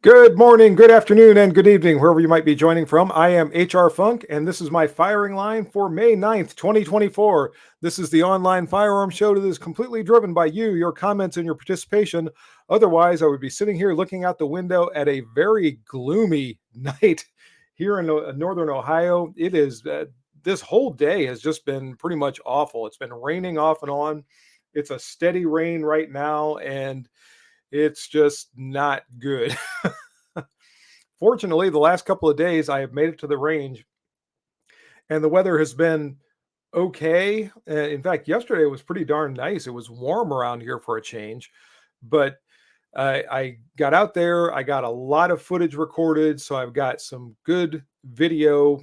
Good morning, good afternoon, and good evening, wherever you might be joining from. I am HR Funk, and this is my firing line for May 9th, 2024. This is the online firearm show that is completely driven by you, your comments, and your participation. Otherwise, I would be sitting here looking out the window at a very gloomy night here in northern Ohio. It is, this whole day has just been pretty much awful. It's been raining off and on. It's a steady rain right now, and it's just not good. Fortunately, the last couple of days I have made it to the range and the weather has been okay. In fact, yesterday was pretty darn nice. It was warm around here for a change, but I got out there. I got a lot of footage recorded, so I've got some good video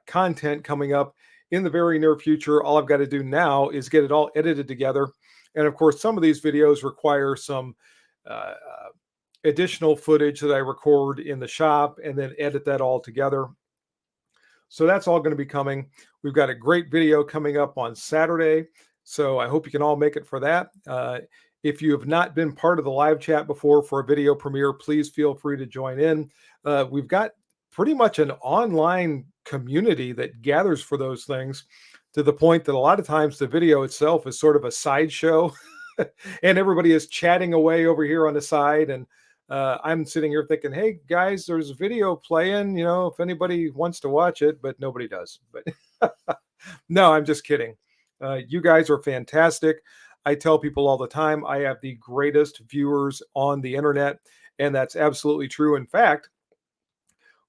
content coming up in the very near future. All I've got to do now is get it all edited together. And of course, some of these videos require some uh, additional footage that I record in the shop and then edit that all together. So that's all going to be coming. We've got a great video coming up on Saturday. So I hope you can all make it for that. If you have not been part of the live chat before for a video premiere, please feel free to join in. We've got pretty much an online community that gathers for those things, to the point that a lot of times the video itself is sort of a sideshow and everybody is chatting away over here on the side. And I'm sitting here thinking, hey guys, there's a video playing, if anybody wants to watch it, but nobody does. But no, I'm just kidding. You guys are fantastic. I tell people all the time, I have the greatest viewers on the internet, and that's absolutely true. In fact,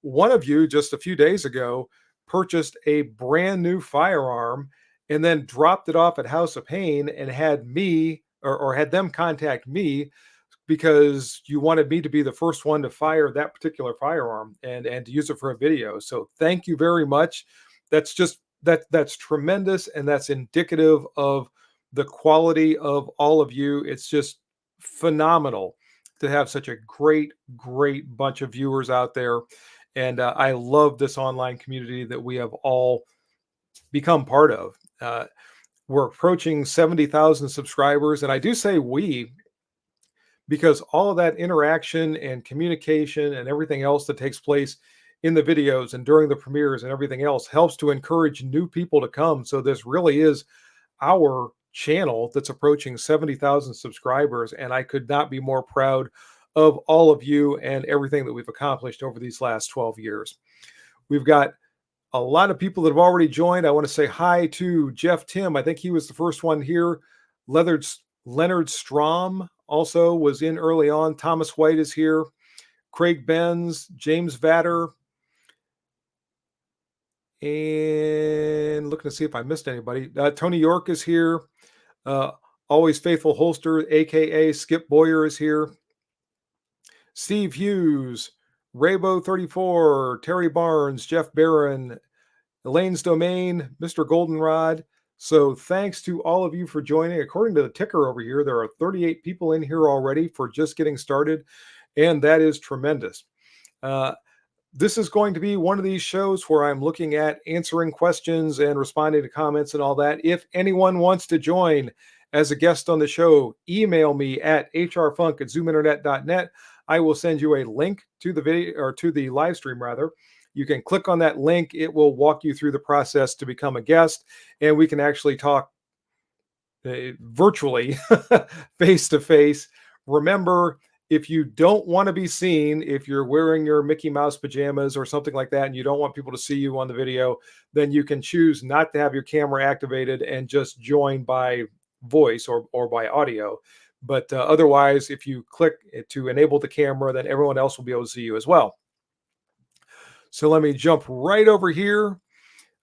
one of you just a few days ago purchased a brand new firearm and then dropped it off at House of Pain and had me or had them contact me because you wanted me to be the first one to fire that particular firearm and to use it for a video. So thank you very much. That's just that's tremendous, and that's indicative of the quality of all of you. It's just phenomenal to have such a great bunch of viewers out there. And I love this online community that we have all become part of. We're approaching 70,000 subscribers, and I do say we because all of that interaction and communication and everything else that takes place in the videos and during the premieres and everything else helps to encourage new people to come. So this really is our channel that's approaching 70,000 subscribers, and I could not be more proud of all of you and everything that we've accomplished over these last 12 years. We've got a lot of people that have already joined. I want to say hi to Jeff Tim. I think he was the first one here. Leonard Strom also was in early on. Thomas White is here. Craig Benz, James Vatter. And looking to see if I missed anybody. Tony York is here. Always Faithful Holster, aka Skip Boyer, is here. Steve Hughes, Raybo 34, Terry Barnes, Jeff Barron, Elaine's Domain, Mr. Goldenrod. So thanks to all of you for joining. According to the ticker over here, there are 38 people in here already for just getting started, and that is tremendous. This is going to be one of these shows where I'm looking at answering questions and responding to comments and all that. If anyone wants to join as a guest on the show, email me at hrfunk@zoominternet.net. I will send you a link to the video, or to the live stream rather. You can click on that link. It will walk you through the process to become a guest, and we can actually talk virtually face to face. Remember, if you don't want to be seen, if you're wearing your Mickey Mouse pajamas or something like that, and you don't want people to see you on the video, then you can choose not to have your camera activated and just join by voice or by audio. But otherwise, if you click to enable the camera, then everyone else will be able to see you as well. So let me jump right over here.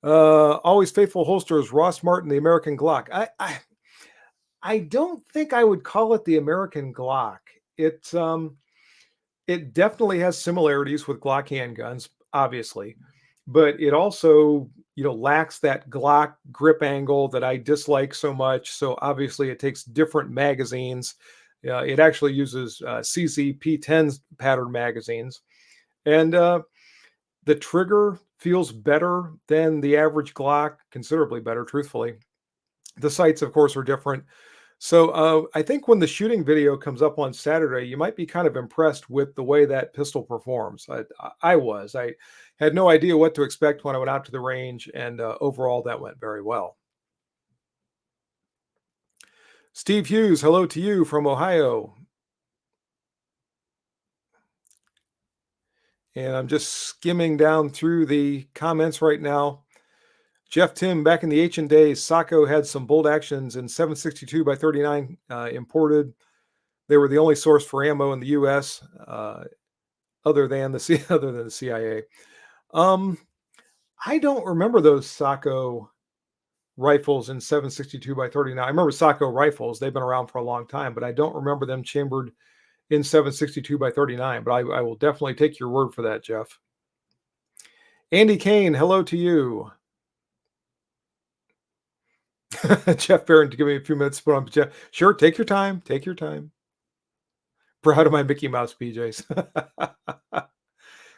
Always Faithful Holsters, Ross Martin, the American Glock. I don't think I would call it the American Glock. It definitely has similarities with Glock handguns, obviously, but it also, lacks that Glock grip angle that I dislike so much. So obviously it takes different magazines. It actually uses CZ P10 pattern magazines. And the trigger feels better than the average Glock, considerably better, truthfully. The sights, of course, are different. So I think when the shooting video comes up on Saturday, you might be kind of impressed with the way that pistol performs. I was. I had no idea what to expect when I went out to the range, and overall, that went very well. Steve Hughes, hello to you from Ohio. And I'm just skimming down through the comments right now. Jeff Tim, back in the ancient days, Sacco had some bold actions in 762 by 39 imported. They were the only source for ammo in the U.S. Other than other than the CIA. Um, I don't remember those Sacco rifles in 762 by 39. I remember Sacco rifles; they've been around for a long time, but I don't remember them chambered in 762 by 39. But I will definitely take your word for that, Jeff. Andy Kane, hello to you. Jeff Barron to give me a few minutes to put on. Jeff, sure, take your time. Take your time. Proud of my Mickey Mouse PJs.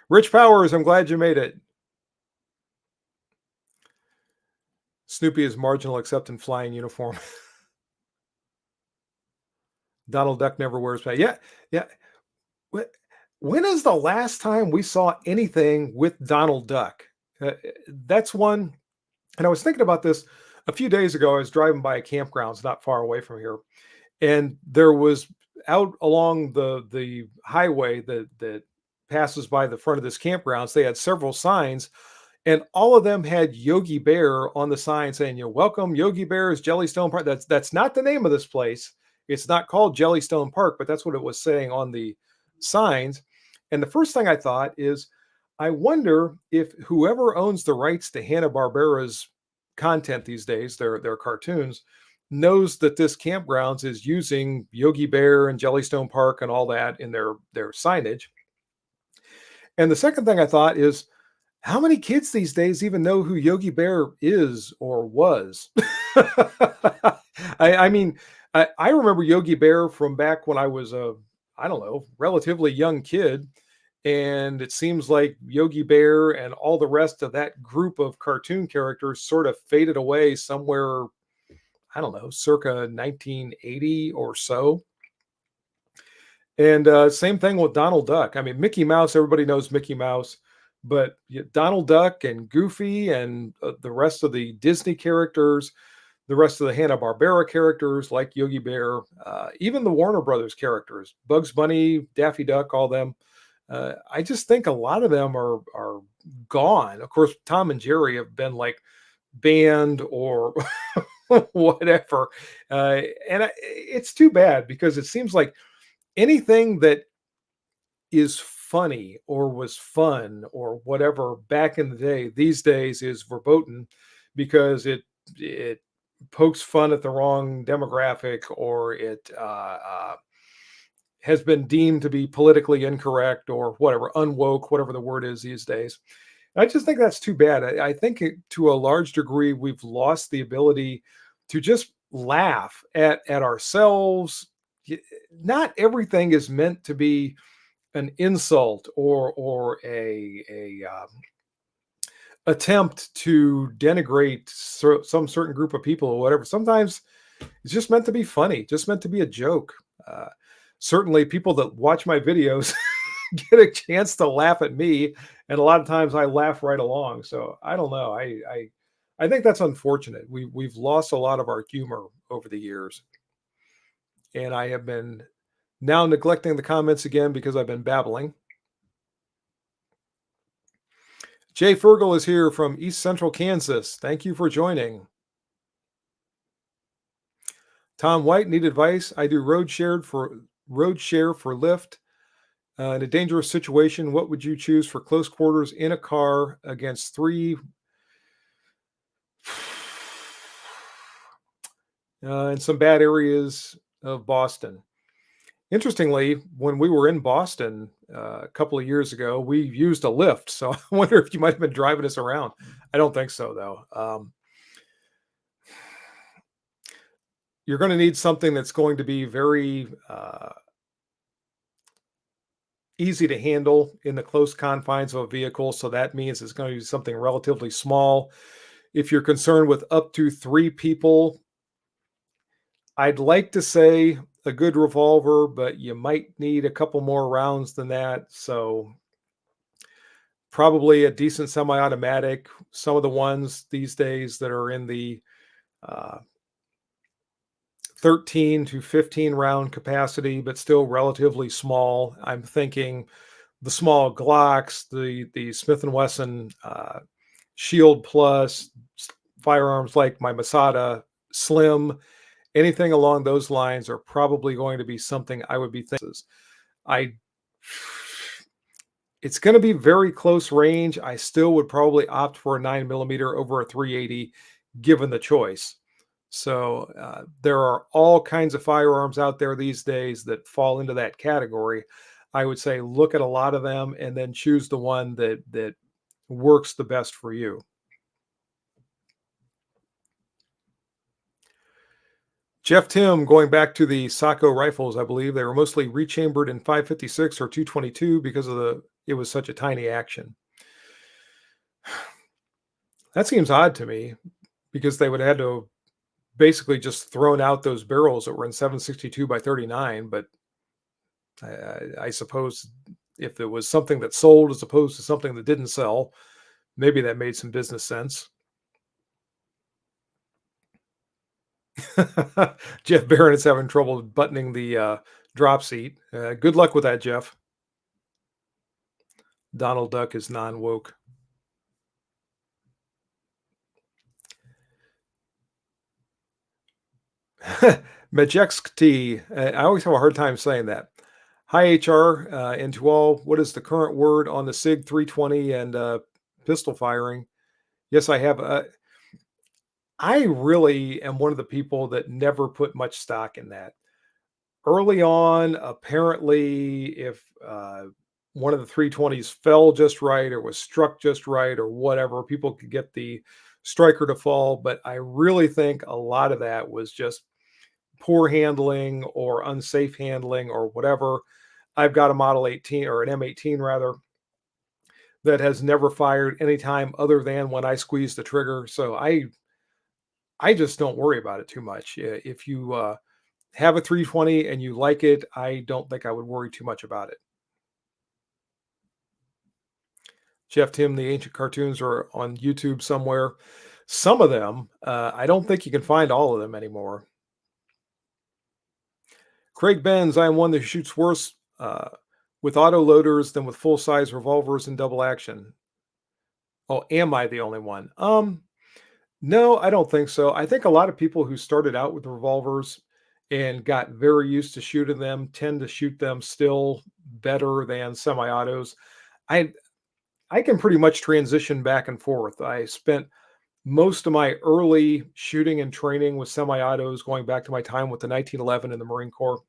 Rich Powers, I'm glad you made it. Snoopy is marginal except in flying uniform. Donald Duck never wears pants. Yeah, yeah. When is the last time we saw anything with Donald Duck? That's one. And I was thinking about this a few days ago. I was driving by a campgrounds not far away from here, and there was out along the highway that passes by the front of this campgrounds. They had several signs, and all of them had Yogi Bear on the sign saying, "You know, welcome Yogi Bear's Jellystone Park." That's not the name of this place. It's not called Jellystone Park, but that's what it was saying on the signs. And the first thing I thought is, I wonder if whoever owns the rights to Hanna-Barbera's content these days, their cartoons, knows that this campgrounds is using Yogi Bear and Jellystone Park and all that in their signage. And the second thing I thought is, how many kids these days even know who Yogi Bear is or was? I mean, I remember Yogi Bear from back when I was a, I don't know, relatively young kid. And it seems like Yogi Bear and all the rest of that group of cartoon characters sort of faded away somewhere, I don't know, circa 1980 or so. And same thing with Donald Duck. I mean, Mickey Mouse, everybody knows Mickey Mouse, but Donald Duck and Goofy and the rest of the Disney characters, the rest of the Hanna-Barbera characters like Yogi Bear, even the Warner Brothers characters, Bugs Bunny, Daffy Duck, all them. I just think a lot of them are gone. Of course, Tom and Jerry have been like banned or whatever, it's too bad because it seems like anything that is funny or was fun or whatever back in the day, these days is verboten because it pokes fun at the wrong demographic or it has been deemed to be politically incorrect or whatever, unwoke, whatever the word is these days. I just think that's too bad. I think to a large degree, we've lost the ability to just laugh at ourselves. Not everything is meant to be an insult or a attempt to denigrate some certain group of people or whatever. Sometimes it's just meant to be funny, just meant to be a joke. Uh, Certainly, people that watch my videos get a chance to laugh at me, and a lot of times I laugh right along. So I don't know. I think that's unfortunate. We've lost a lot of our humor over the years, and I have been now neglecting the comments again because I've been babbling. Jay Fergal is here from East Central Kansas. Thank you for joining. Tom White, need advice? I do road share for Lyft. In a dangerous situation, what would you choose for close quarters in a car against three? In some bad areas of Boston. Interestingly, when we were in Boston a couple of years ago, we used a Lyft. So I wonder if you might have been driving us around. I don't think so, though. You're going to need something that's going to be very easy to handle in the close confines of a vehicle. So that means it's going to be something relatively small. If you're concerned with up to three people, I'd like to say a good revolver, but you might need a couple more rounds than that. So probably a decent semi-automatic. Some of the ones these days that are in the uh, 13 to 15 round capacity, but still relatively small. I'm thinking the small Glocks, the Smith and Wesson Shield Plus firearms like my Masada Slim, anything along those lines are probably going to be something I would be thinking. I It's going to be very close range. I still would probably opt for a 9 millimeter over a 380 given the choice. So there are all kinds of firearms out there these days that fall into that category. I would say look at a lot of them and then choose the one that works the best for you. Jeff Tim, going back to the Sacco rifles, I believe they were mostly rechambered in 556 or 222 because of the it was such a tiny action. That seems odd to me because they would have had to basically just thrown out those barrels that were in 762 by 39. But I suppose if there was something that sold as opposed to something that didn't sell, maybe that made some business sense. Jeff Barron is having trouble buttoning the drop seat. Good luck with that, Jeff. Donald Duck is non woke. Majexti. I always have a hard time saying that. Hi, HR, and to all, what is the current word on the SIG 320 and pistol firing? Yes, I have. I really am one of the people that never put much stock in that. Early on, apparently, if one of the 320s fell just right or was struck just right or whatever, people could get the striker to fall. But I really think a lot of that was just poor handling or unsafe handling or whatever. I've got a Model 18 or an M18 rather that has never fired any time other than when I squeeze the trigger. So I just don't worry about it too much. If you have a 320 and you like it, I don't think I would worry too much about it. Jeff Tim, the ancient cartoons are on YouTube somewhere. Some of them, I don't think you can find all of them anymore. Craig Benz, I am one that shoots worse with auto loaders than with full size revolvers and double action. Oh, am I the only one? No, I don't think so. I think a lot of people who started out with revolvers and got very used to shooting them tend to shoot them still better than semi-autos. I I can pretty much transition back and forth. I spent most of my early shooting and training with semi-autos going back to my time with the 1911 in the Marine Corps,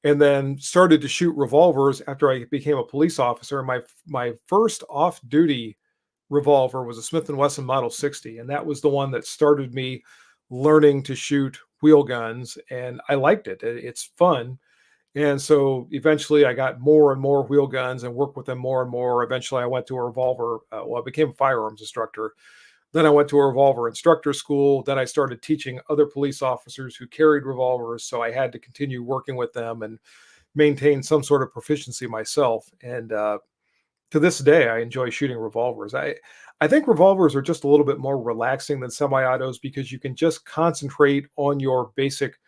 and then started to shoot revolvers after I became a police officer. My first off-duty revolver was a Smith and Wesson Model 60, and that was the one that started me learning to shoot wheel guns, and I liked it. It's fun. And so eventually I got more and more wheel guns and worked with them more and more. Eventually I went to a revolver, I became a firearms instructor. Then I went to a revolver instructor school. Then I started teaching other police officers who carried revolvers. So I had to continue working with them and maintain some sort of proficiency myself. And to this day, I enjoy shooting revolvers. I think revolvers are just a little bit more relaxing than semi-autos because you can just concentrate on your basic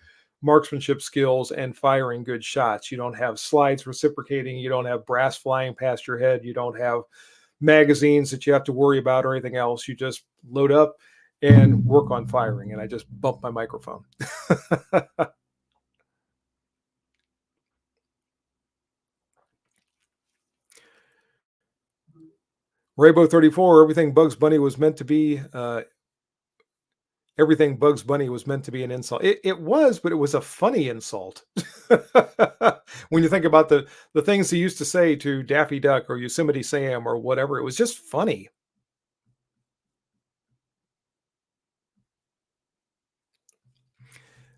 marksmanship skills and firing good shots. You don't have slides reciprocating, you don't have brass flying past your head, you don't have magazines that you have to worry about or anything else. You just load up and work on firing. And I just bump my microphone. Rainbow 34, everything Bugs Bunny was meant to be an insult. It was, but it was a funny insult. When you think about the things he used to say to Daffy Duck or Yosemite Sam or whatever, it was just funny.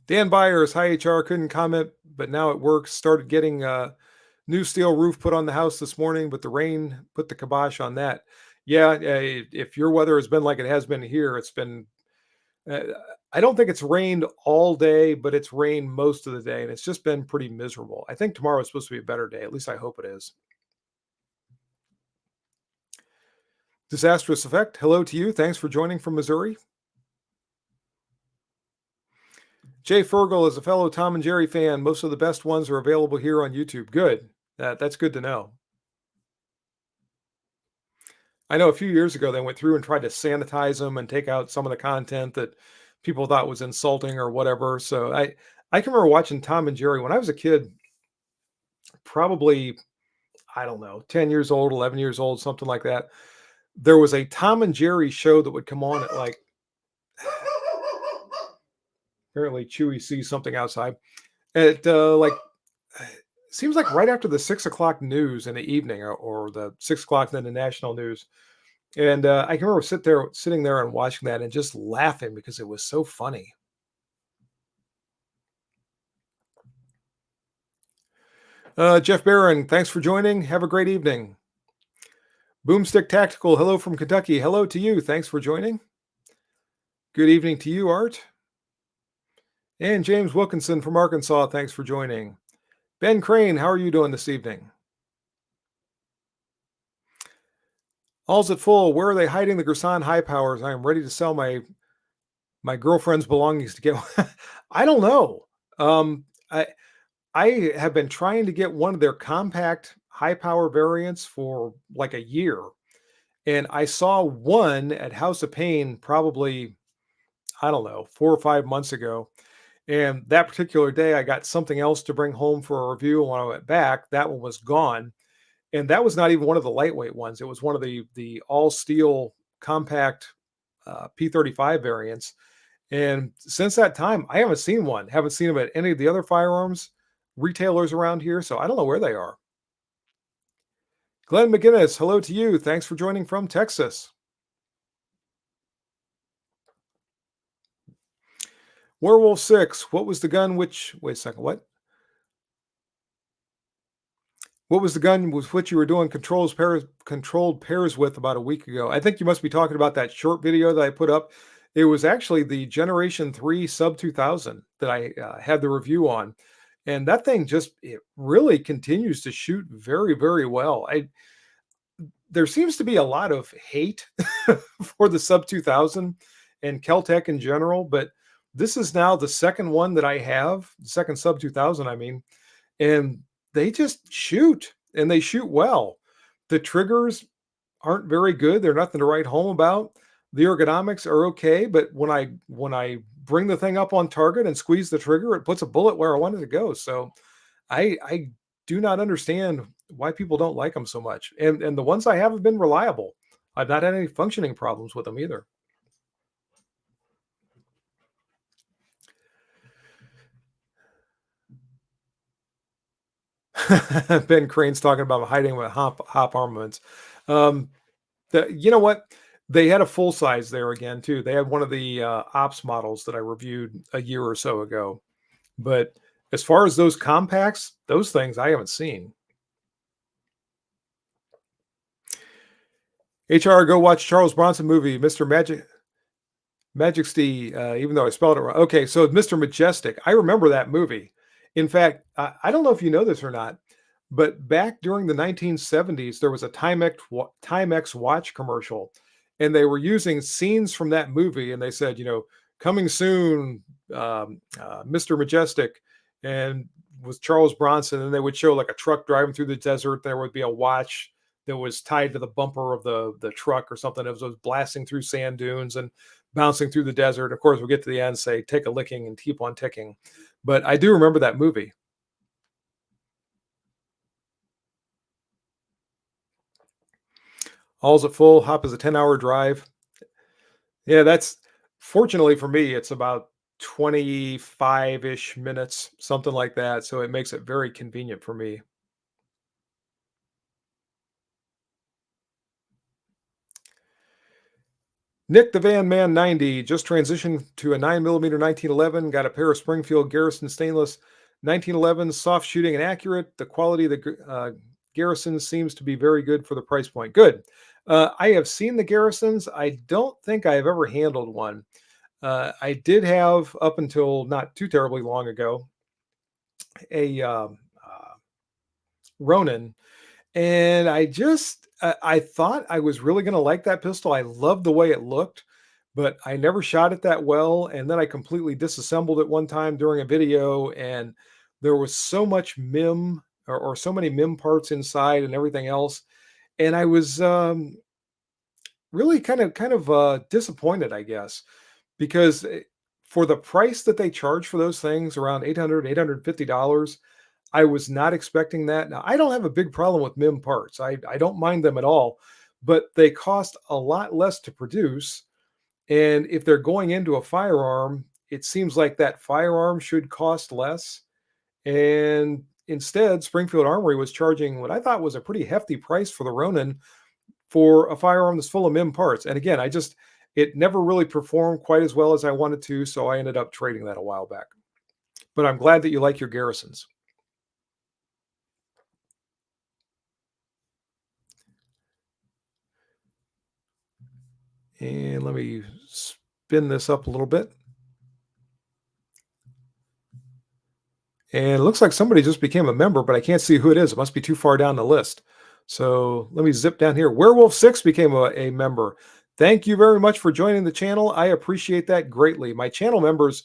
Dan Byers, hi HR, couldn't comment, but now it works. Started getting new steel roof put on the house this morning, but the rain put the kibosh on that. Yeah, if your weather has been like it has been here, it's been. Uh, I don't think it's rained all day, but it's rained most of the day, and it's just been pretty miserable. I think tomorrow is supposed to be a better day. At least I hope it is. Disastrous Effect, hello to you. Thanks for joining from Missouri. Jay Fergal is a fellow Tom and Jerry fan. Most of the best ones are available here on YouTube. Good. That's good to know. I know a few years ago they went through and tried to sanitize them and take out some of the content that people thought was insulting or whatever. So I can remember watching Tom and Jerry when I was a kid, probably I don't know, 10 years old, 11 years old, something like that. There was a Tom and Jerry show that would come on at like apparently Chewy sees something outside. At like seems like right after the 6 o'clock news in the evening or the 6 o'clock then the national news. And I can remember sitting there and watching that and just laughing because it was so funny. Jeff Barron, thanks for joining. Have a great evening. Boomstick Tactical, hello from Kentucky. Hello to you. Thanks for joining. Good evening to you, Art. And James Wilkinson from Arkansas, thanks for joining. Ben Crane, how are you doing this evening? All's at full. Where are they hiding the Gerson high powers? I am ready to sell my girlfriend's belongings to get. I don't know. I I have been trying to get one of their compact high power variants for like a year, and I saw one at House of Pain probably I don't know 4 or 5 months ago. And that particular day, I got something else to bring home for a review. And when I went back, that one was gone. And that was not even one of the lightweight ones. It was one of the all steel compact P35 variants. And since that time, I haven't seen one. Haven't seen them at any of the other firearms retailers around here. So I don't know where they are. Glenn McGinnis, hello to you. Thanks for joining from Texas. Werewolf 6, what was the gun which, wait a second, what? What was the gun with which you were doing controlled pairs with about a week ago? I think you must be talking about that short video that I put up. It was actually the Generation 3 Sub 2000 that I had the review on. And that thing just it really continues to shoot very, very well. There seems to be a lot of hate for the Sub 2000 and Keltec in general, but this is now the second one that I have, the second Sub 2000, I mean, and they just shoot and they shoot well. The triggers aren't very good. They're nothing to write home about. The ergonomics are okay, but when I bring the thing up on target and squeeze the trigger, it puts a bullet where I want it to go. So I do not understand why people don't like them so much. And the ones I have been reliable. I've not had any functioning problems with them either. Ben Crane's talking about hiding with hop armaments. Um, you know what? They had a full size there again too. They had one of the ops models that I reviewed a year or so ago. But as far as those compacts, those things I haven't seen. HR, go watch Charles Bronson movie, Mr. Majesty, even though I spelled it wrong. Okay, so Mr. Majestic. I remember that movie. In fact, I don't know if you know this or not, but back during the 1970s, there was a Timex watch commercial, and they were using scenes from that movie, and they said, coming soon, Mr. Majestic, and with Charles Bronson, and they would show like a truck driving through the desert. There would be a watch that was tied to the bumper of the truck or something. It was blasting through sand dunes and bouncing through the desert. Of course, we'll get to the end, say, take a licking and keep on ticking. But I do remember that movie. All's at full. Hop is a 10-hour drive. Yeah, that's fortunately for me, it's about 25-ish minutes, something like that. So it makes it very convenient for me. Nick the Van Man 90 just transitioned to a 9mm 1911. Got a pair of Springfield Garrison stainless 1911, soft shooting and accurate. The quality of the Garrison seems to be very good for the price point. Good. I have seen the Garrisons. I don't think I have ever handled one. I did have up until not too terribly long ago a Ronin, and I thought I was really going to like that pistol. I loved the way it looked, but I never shot it that well. And then I completely disassembled it one time during a video, and there was so much MIM or so many MIM parts inside and everything else. And I was really kind of disappointed, I guess, because for the price that they charge for those things, around 800, $850, I was not expecting that. Now, I don't have a big problem with MIM parts. I don't mind them at all, but they cost a lot less to produce. And if they're going into a firearm, it seems like that firearm should cost less. And instead, Springfield Armory was charging what I thought was a pretty hefty price for the Ronin for a firearm that's full of MIM parts. And again, it never really performed quite as well as I wanted to, so I ended up trading that a while back. But I'm glad that you like your Garrisons. And let me spin this up a little bit. And it looks like somebody just became a member, but I can't see who it is. It must be too far down the list. So let me zip down here. Werewolf 6 became a member. Thank you very much for joining the channel. I appreciate that greatly. My channel members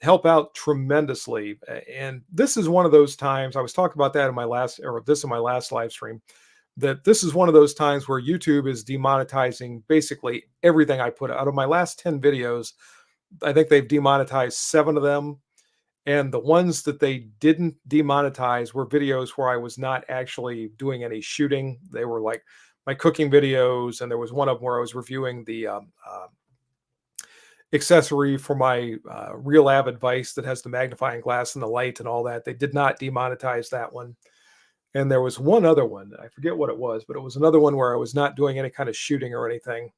help out tremendously. And this is one of those times I was talking about that in my last, or this in my last live stream, that this is one of those times where YouTube is demonetizing basically everything I put out of my last 10 videos. I think they've demonetized 7 of them. And the ones that they didn't demonetize were videos where I was not actually doing any shooting. They were like my cooking videos. And there was one of them where I was reviewing the accessory for my Real Avid Vice that has the magnifying glass and the light and all that. They did not demonetize that one. And there was one other one. I forget what it was, but it was another one where I was not doing any kind of shooting or anything.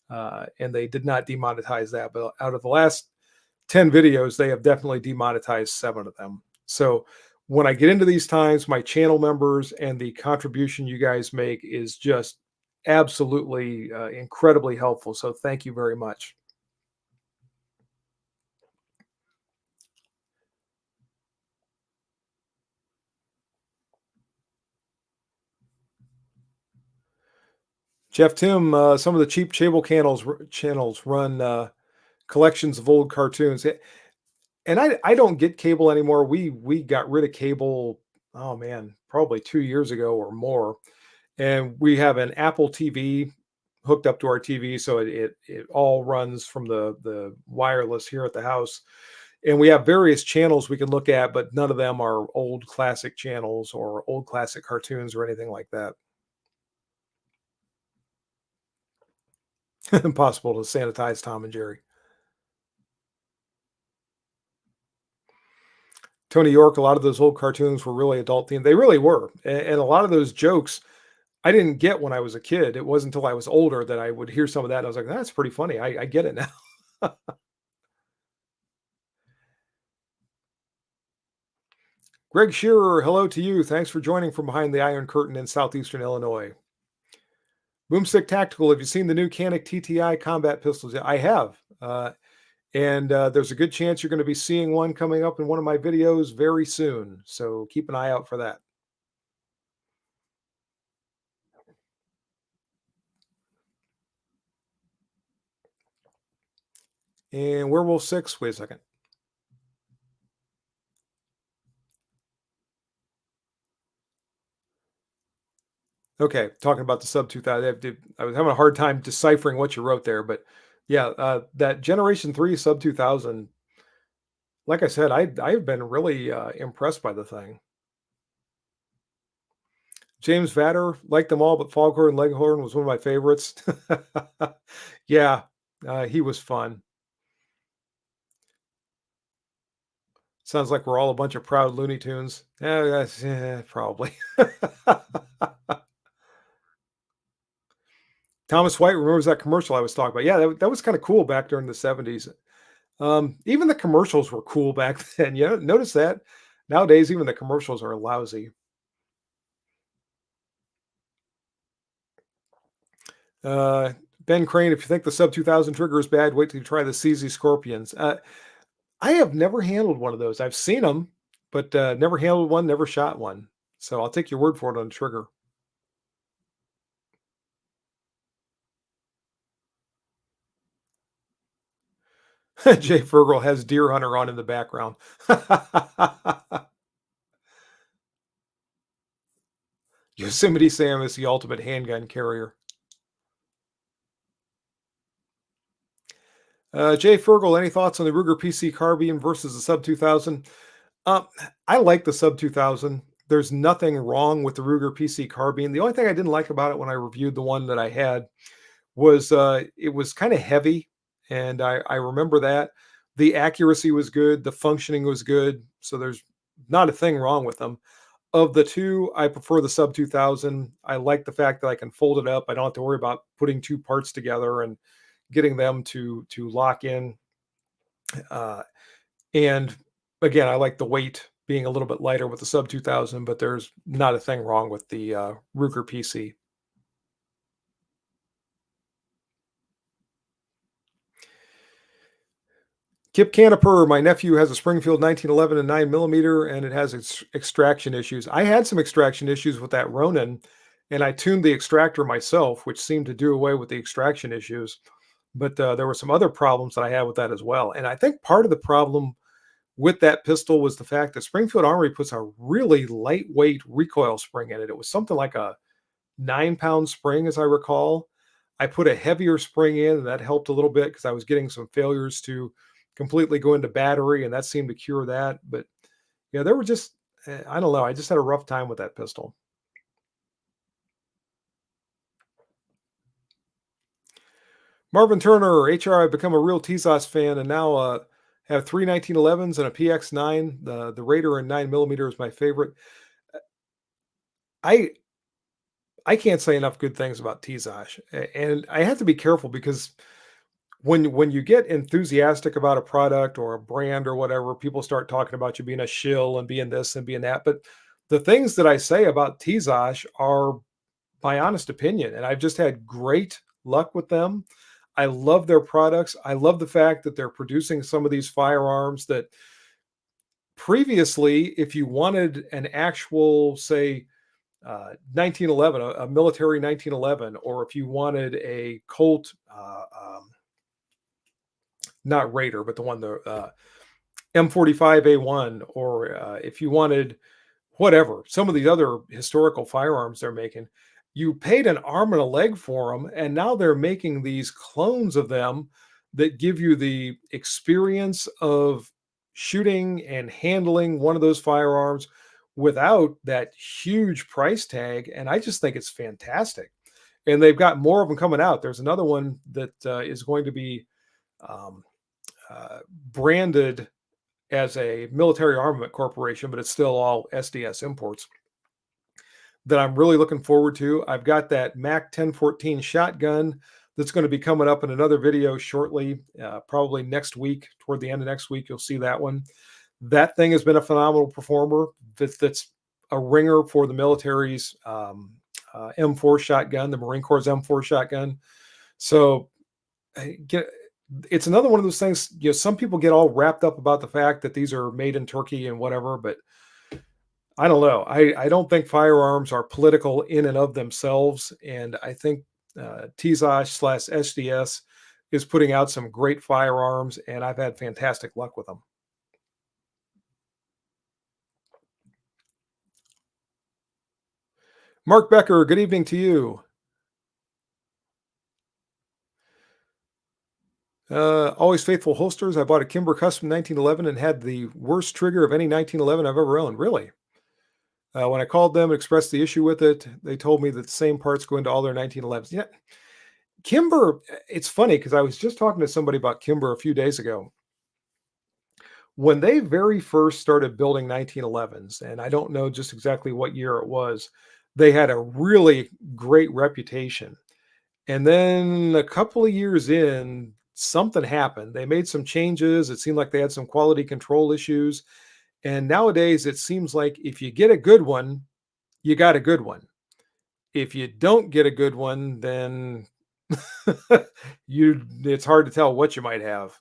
And they did not demonetize that. But out of the last 10 videos, they have definitely demonetized 7 of them. So when I get into these times, my channel members and the contribution you guys make is just absolutely incredibly helpful. So thank you very much. Jeff Tim, some of the cheap channels run collections of old cartoons. And I don't get cable anymore. We got rid of cable, oh man, probably 2 years ago or more. And we have an Apple TV hooked up to our TV, so it all runs from the wireless here at the house. And we have various channels we can look at, but none of them are old classic channels or old classic cartoons or anything like that. Impossible to sanitize Tom and Jerry. Tony York, a lot of those old cartoons were really adult themed. They really were. And a lot of those jokes I didn't get when I was a kid. It wasn't until I was older that I would hear some of that. And I was like, that's pretty funny. I get it now. Greg Shearer, hello to you. Thanks for joining from behind the Iron Curtain in southeastern Illinois. Boomstick Tactical, have you seen the new Canik TTI combat pistols? Yeah, I have. And there's a good chance you're going to be seeing one coming up in one of my videos very soon. So keep an eye out for that. And Werewolf 6, wait a second. Okay, talking about the sub 2000. I was having a hard time deciphering what you wrote there, but yeah, that Generation 3 sub 2000, like I said, I've been really impressed by the thing. James Vatter, liked them all, but Foghorn Leghorn was one of my favorites. Yeah, he was fun. Sounds like we're all a bunch of proud Looney Tunes. Yeah, probably. Thomas White remembers that commercial I was talking about. Yeah, that was kind of cool back during the 70s. Even the commercials were cool back then. You know, notice that nowadays, even the commercials are lousy. Uh, Ben Crane, if you think the Sub 2000 trigger is bad, wait till you try the CZ Scorpions. I have never handled one of those. I've seen them, but never handled one, never shot one. So I'll take your word for it on the trigger. Jay Fergal has Deer Hunter on in the background. Yosemite Sam is the ultimate handgun carrier. Jay Fergal, any thoughts on the Ruger PC carbine versus the Sub 2000? Um, I like the Sub 2000. There's nothing wrong with the Ruger PC carbine. The only thing I didn't like about it when I reviewed the one that I had was it was kind of heavy, and I remember that. The accuracy was good, the functioning was good, so there's not a thing wrong with them. Of the two, I prefer the Sub 2000. I like the fact that I can fold it up. I don't have to worry about putting two parts together and getting them to lock in. Uh, and again, I like the weight being a little bit lighter with the Sub 2000, but there's not a thing wrong with the Ruger PC. Kip Caniper, my nephew has a Springfield 1911 and 9 millimeter, and it has extraction issues. I had some extraction issues with that Ronin, and I tuned the extractor myself, which seemed to do away with the extraction issues. But there were some other problems that I had with that as well. And I think part of the problem with that pistol was the fact that Springfield Armory puts a really lightweight recoil spring in it. It was something like a 9-pound spring, as I recall. I put a heavier spring in, and that helped a little bit because I was getting some failures to completely go into battery, and that seemed to cure that. But yeah, there were just, I don't know. I just had a rough time with that pistol. Marvin Turner, HR, I've become a real TSOS fan and now have three 1911s and a PX9. The Raider and 9 millimeter is my favorite. I I can't say enough good things about Tizosh, and I have to be careful because when you get enthusiastic about a product or a brand or whatever, people start talking about you being a shill and being this and being that. But the things that I say about Tizosh are my honest opinion, and I've just had great luck with them. I love their products. I love the fact that they're producing some of these firearms that previously, if you wanted an actual, say, 1911, a military 1911, or if you wanted a Colt, not Raider, but the one, the M45A1, or if you wanted whatever, some of these other historical firearms they're making, you paid an arm and a leg for them, and now they're making these clones of them that give you the experience of shooting and handling one of those firearms without that huge price tag. And I just think it's fantastic. And they've got more of them coming out. There's another one that is going to be um, uh, branded as a military armament corporation, but it's still all SDS imports that I'm really looking forward to. I've got that Mac 1014 shotgun that's going to be coming up in another video shortly, probably next week, toward the end of next week, you'll see that one. That thing has been a phenomenal performer. That's a ringer for the military's M4 shotgun, the Marine Corps M4 shotgun. So it's another one of those things. You know, some people get all wrapped up about the fact that these are made in Turkey and whatever, but I don't know. I don't think firearms are political in and of themselves, and I think TZOS/SDS is putting out some great firearms, and I've had fantastic luck with them. Mark Becker, good evening to you. Always faithful holsters. I bought a Kimber Custom 1911 and had the worst trigger of any 1911 I've ever owned. Really? When I called them and expressed the issue with it, they told me that the same parts go into all their 1911s. Yeah, Kimber, it's funny because I was just talking to somebody about Kimber a few days ago. When they very first started building 1911s, and I don't know just exactly what year it was, they had a really great reputation. And then a couple of years in, something happened. They made some changes. It seemed like they had some quality control issues. And nowadays, it seems like if you get a good one, you got a good one. If you don't get a good one, then it's hard to tell what you might have.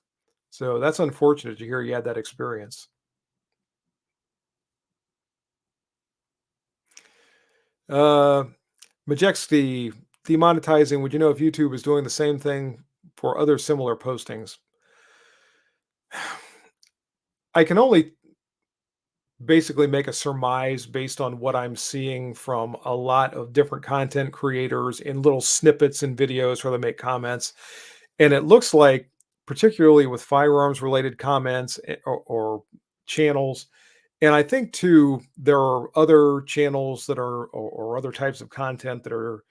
So that's unfortunate to hear you had that experience. Uh, Majeski, demonetizing. Would you know if YouTube is doing the same thing for other similar postings? I can only basically make a surmise based on what I'm seeing from a lot of different content creators in little snippets and videos where they make comments. And it looks like, particularly with firearms related comments or channels, and I think too, there are other channels that are, or other types of content that are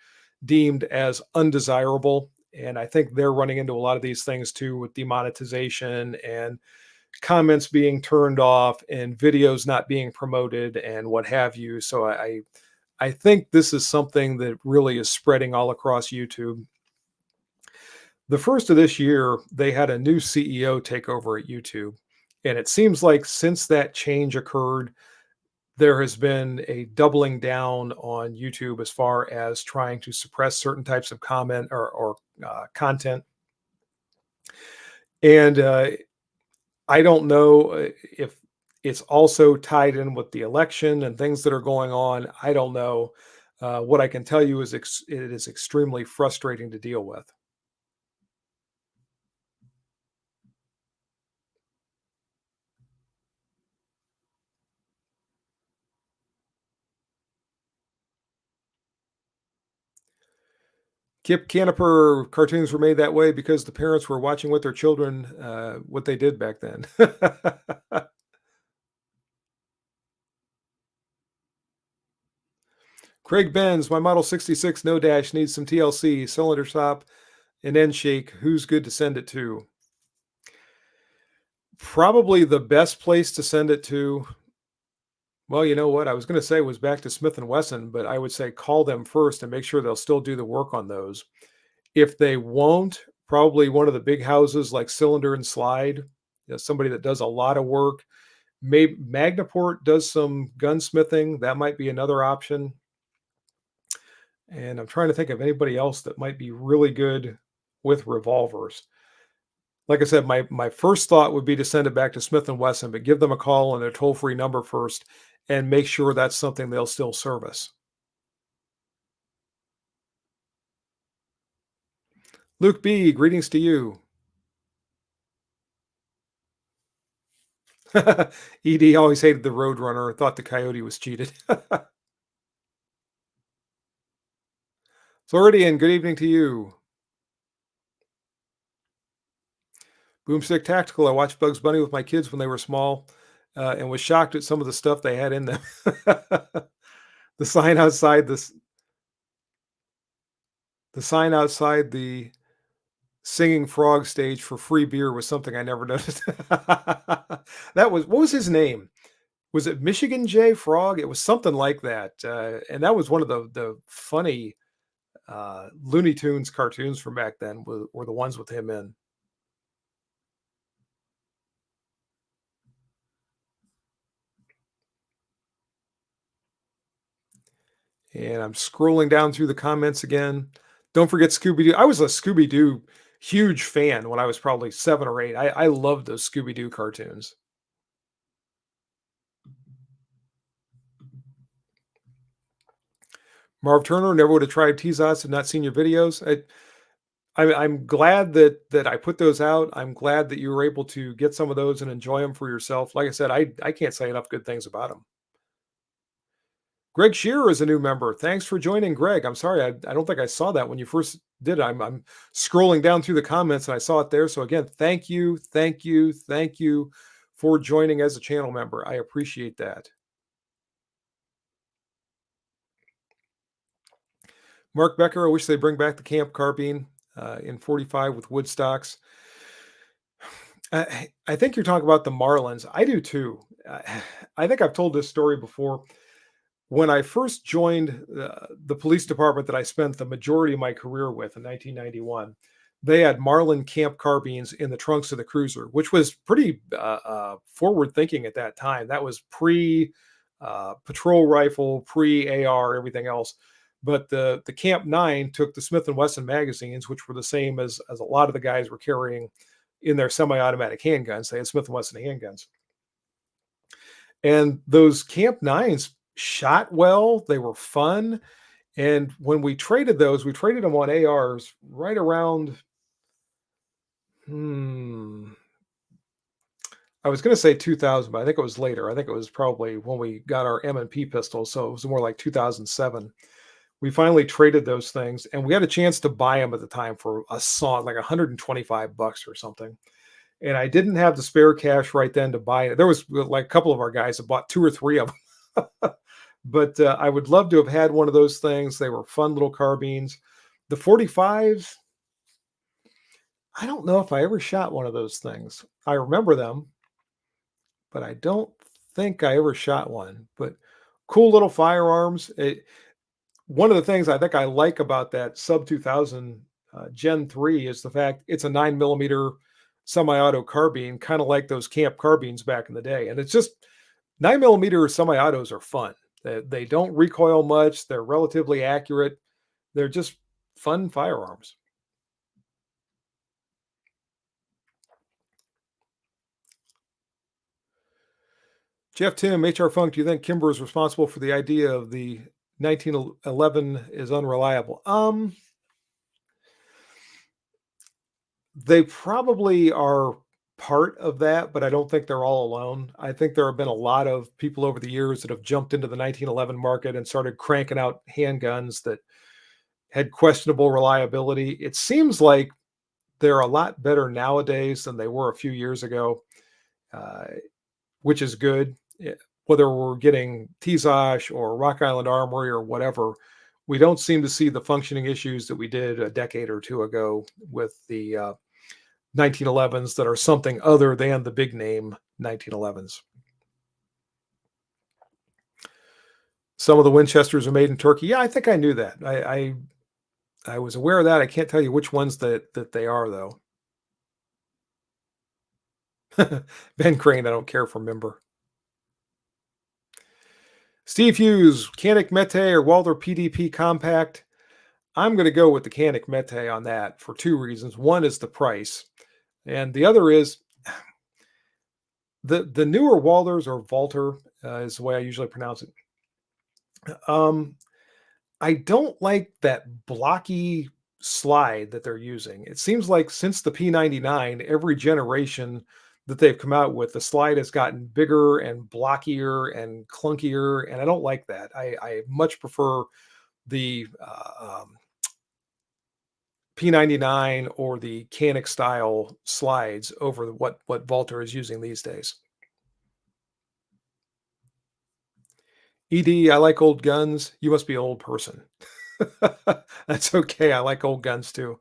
deemed as undesirable. And I think they're running into a lot of these things too with demonetization and comments being turned off and videos not being promoted and what have you. So I think this is something that really is spreading all across YouTube. The first of this year, they had a new CEO take over at YouTube. And it seems like since that change occurred, there has been a doubling down on YouTube as far as trying to suppress certain types of comment or content. And I don't know if it's also tied in with the election and things that are going on. I don't know. What I can tell you is it is extremely frustrating to deal with. Kip Caniper cartoons were made that way because the parents were watching with their children what they did back then. Craig Benz, my Model 66 no dash needs some TLC, cylinder stop, and end shake. Who's good to send it to? Probably the best place to send it to. Well, you know what? I was going to say was back to Smith and Wesson, but I would say call them first and make sure they'll still do the work on those. If they won't, probably one of the big houses like Cylinder and Slide, somebody that does a lot of work. Maybe Magnaport does some gunsmithing. That might be another option. And I'm trying to think of anybody else that might be really good with revolvers. Like I said, my first thought would be to send it back to Smith and Wesson, but give them a call on their toll-free number first and make sure that's something they'll still service. Luke B, greetings to you. ED always hated the Roadrunner, thought the Coyote was cheated. Floridian, good evening to you. Boomstick Tactical, I watched Bugs Bunny with my kids when they were small, and was shocked at some of the stuff they had in them. The sign outside this the sign outside the singing frog stage for free beer was something I never noticed. That was what was his name? Was it Michigan J Frog? It was something like that, and that was one of the funny, Looney Tunes cartoons from back then were the ones with him in. And I'm scrolling down through the comments again. Don't forget Scooby Doo. I was a Scooby Doo huge fan when I was probably 7 or 8. I loved those Scooby Doo cartoons. Marv Turner never would have tried Teazots and not seen your videos. I'm glad that I put those out. I'm glad that you were able to get some of those and enjoy them for yourself. Like I said, I can't say enough good things about them. Greg Shearer is a new member. Thanks for joining, Greg. I'm sorry, I don't think I saw that when you first did it. I'm scrolling down through the comments and I saw it there. So again, thank you, thank you, thank you for joining as a channel member. I appreciate that. Mark Becker, I wish they bring back the camp carbine in 45 with wood stocks. I think you're talking about the Marlins. I do too. I think I've told this story before. When I first joined the police department that I spent the majority of my career with in 1991, they had Marlin Camp carbines in the trunks of the cruiser, which was pretty forward thinking at that time. That was pre patrol rifle, pre AR, everything else. But the Camp 9 took the Smith and Wesson magazines, which were the same as a lot of the guys were carrying in their semi-automatic handguns. They had Smith and Wesson handguns. And those Camp 9s shot well, they were fun, and when we traded those, we traded them on ARs right around, hmm, I was gonna say 2000, but I think it was later. I think it was probably when we got our M&P pistols, so it was more like 2007. We finally traded those things, and we had a chance to buy them at the time for a song like 125 bucks or something. And I didn't have the spare cash right then to buy it. There was like a couple of our guys that bought 2 or 3 of them. But I would love to have had one of those things. They were fun little carbines. The 45s, I don't know if I ever shot one of those things. I remember them, but I don't think I ever shot one. But cool little firearms. One of the things I think I like about that sub 2000 Gen 3 is the fact it's a 9 millimeter semi-auto carbine, kind of like those camp carbines back in the day. And it's just 9 millimeter semi-autos are fun. They don't recoil much. They're relatively accurate. They're just fun firearms. Jeff Tim, HR Funk, do you think Kimber is responsible for the idea of the 1911 is unreliable? They probably are part of that, but I don't think they're all alone. I think there have been a lot of people over the years that have jumped into the 1911 market and started cranking out handguns that had questionable reliability. It seems like they're a lot better nowadays than they were a few years ago, uh, which is good. Whether we're getting Tizosh or Rock Island Armory or whatever, we don't seem to see the functioning issues that we did a decade or two ago with the 1911s that are something other than the big name 1911s. Some of the Winchesters are made in Turkey. Yeah, I think I knew that. I was aware of that. I can't tell you which ones that they are though. Ben Crane, I don't care for member. Steve Hughes, Canik Mete or Walther PDP Compact. I'm going to go with the Canik Mete on that for two reasons. One is the price, and the other is the newer Walthers or Walter is the way I usually pronounce it. I don't like that blocky slide that they're using. It seems like since the P99, every generation that they've come out with, the slide has gotten bigger and blockier and clunkier, and I don't like that. I much prefer the P99 or the Canik style slides over what Walter is using these days. ED, I like old guns. You must be an old person. That's okay. I like old guns too.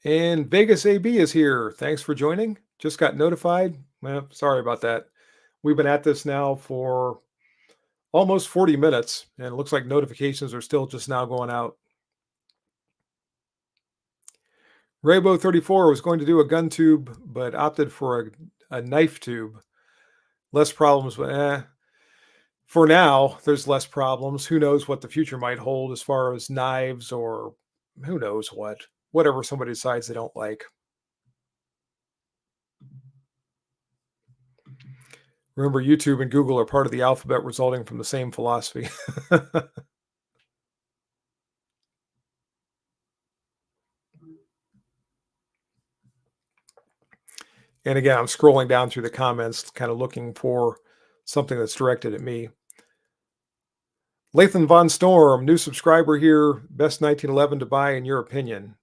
And Vegas AB is here. Thanks for joining. Just got notified. Well, sorry about that. We've been at this now for almost 40 minutes, and it looks like notifications are still just now going out. Raybo 34 was going to do a gun tube, but opted for a knife tube. Less problems, but for now, there's less problems. Who knows what the future might hold as far as knives or who knows what, whatever somebody decides they don't like. Remember, YouTube and Google are part of the alphabet resulting from the same philosophy. And again, I'm scrolling down through the comments, kind of looking for something that's directed at me. Lathan Von Storm, new subscriber here. Best 1911 to buy in your opinion.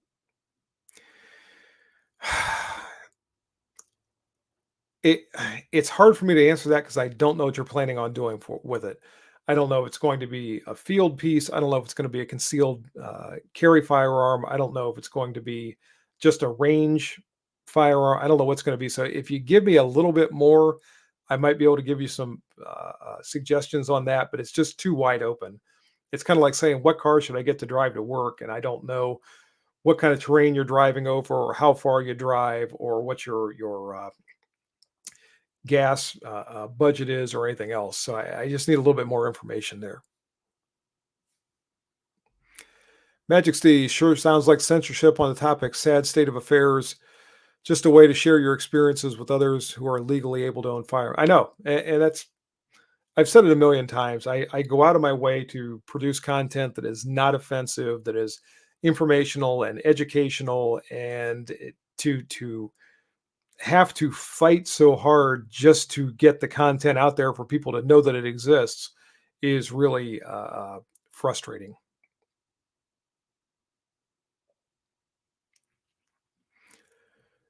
It's hard for me to answer that because I don't know what you're planning on doing with it. I don't know if it's going to be a field piece. I don't know if it's going to be a concealed carry firearm. I don't know if it's going to be just a range firearm. I don't know what's going to be. So if you give me a little bit more, I might be able to give you some suggestions on that. But it's just too wide open. It's kind of like saying, what car should I get to drive to work? And I don't know what kind of terrain you're driving over, or how far you drive, or what your gas budget is or anything else. So I just need a little bit more information there. Magic Steve sure sounds like censorship on the topic. Sad state of affairs. Just a way to share your experiences with others who are legally able to own fire. I know, and that's I've said it a million times. I go out of my way to produce content that is not offensive, that is informational and educational, and to have to fight so hard just to get the content out there for people to know that it exists is really frustrating.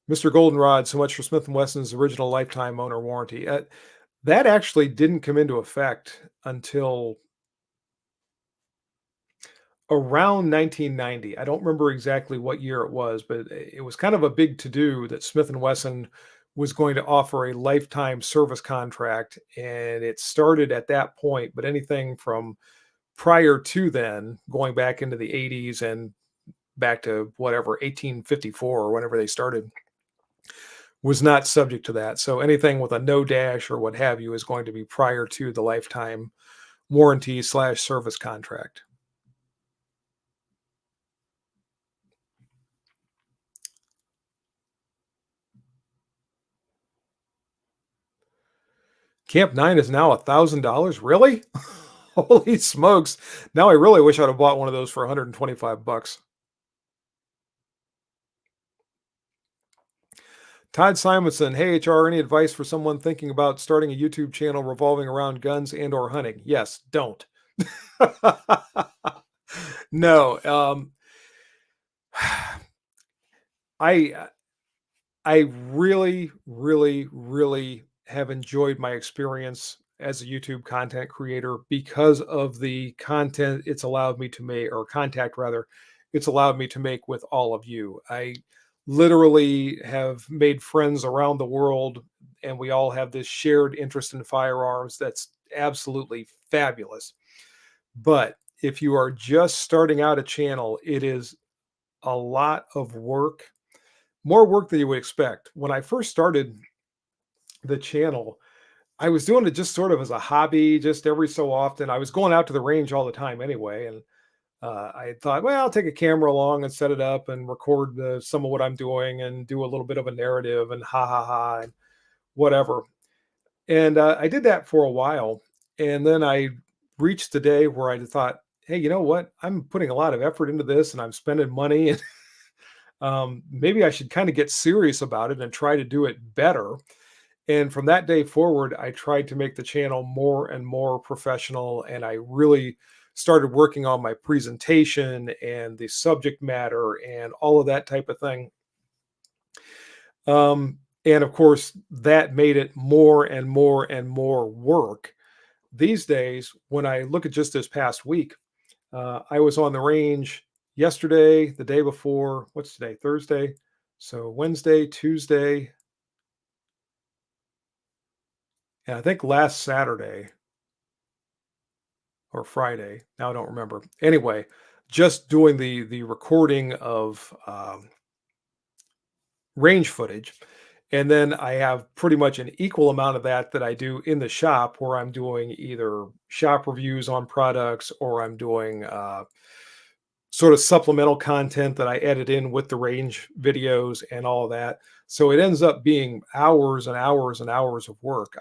Mr. Goldenrod, so much for Smith& Wesson's original lifetime owner warranty. That actually didn't come into effect until around 1990. I don't remember exactly what year it was, but it was kind of a big to-do that Smith& Wesson was going to offer a lifetime service contract, and it started at that point, but anything from prior to then, going back into the 80s and back to whatever, 1854 or whenever they started, was not subject to that. So anything with a no dash or what have you is going to be prior to the lifetime warranty slash service contract. Camp 9 is now $1,000. Really? Holy smokes. Now I really wish I'd have bought one of those for 125 bucks. Todd Simonson, hey HR, any advice for someone thinking about starting a YouTube channel revolving around guns and or hunting? Yes, don't. No, I I really, really, really have enjoyed my experience as a YouTube content creator because of the content it's allowed me to make, or contact rather, it's allowed me to make with all of you. I literally have made friends around the world, and we all have this shared interest in firearms that's absolutely fabulous. But if you are just starting out a channel, it is a lot of work, more work than you would expect. When I first started the channel, I was doing it just sort of as a hobby, just every so often. I was going out to the range all the time anyway, and I thought, well, I'll take a camera along and set it up and record some of what I'm doing and do a little bit of a narrative and ha ha ha and whatever. And I did that for a while, and then I reached the day where I thought, hey, you know what? I'm putting a lot of effort into this, and I'm spending money, and maybe I should kind of get serious about it and try to do it better. And from that day forward, I tried to make the channel more and more professional. And I really started working on my presentation and the subject matter and all of that type of thing. And of course, that made it more and more and more work. These days, when I look at just this past week, I was on the range yesterday, the day before, what's today? Thursday. So Wednesday, Tuesday, and I think last Saturday or Friday. Now I don't remember. Anyway, just doing the recording of range footage, and then I have pretty much an equal amount of that that I do in the shop, where I'm doing either shop reviews on products or I'm doing sort of supplemental content that I edit in with the range videos and all of that. So it ends up being hours and hours and hours of work.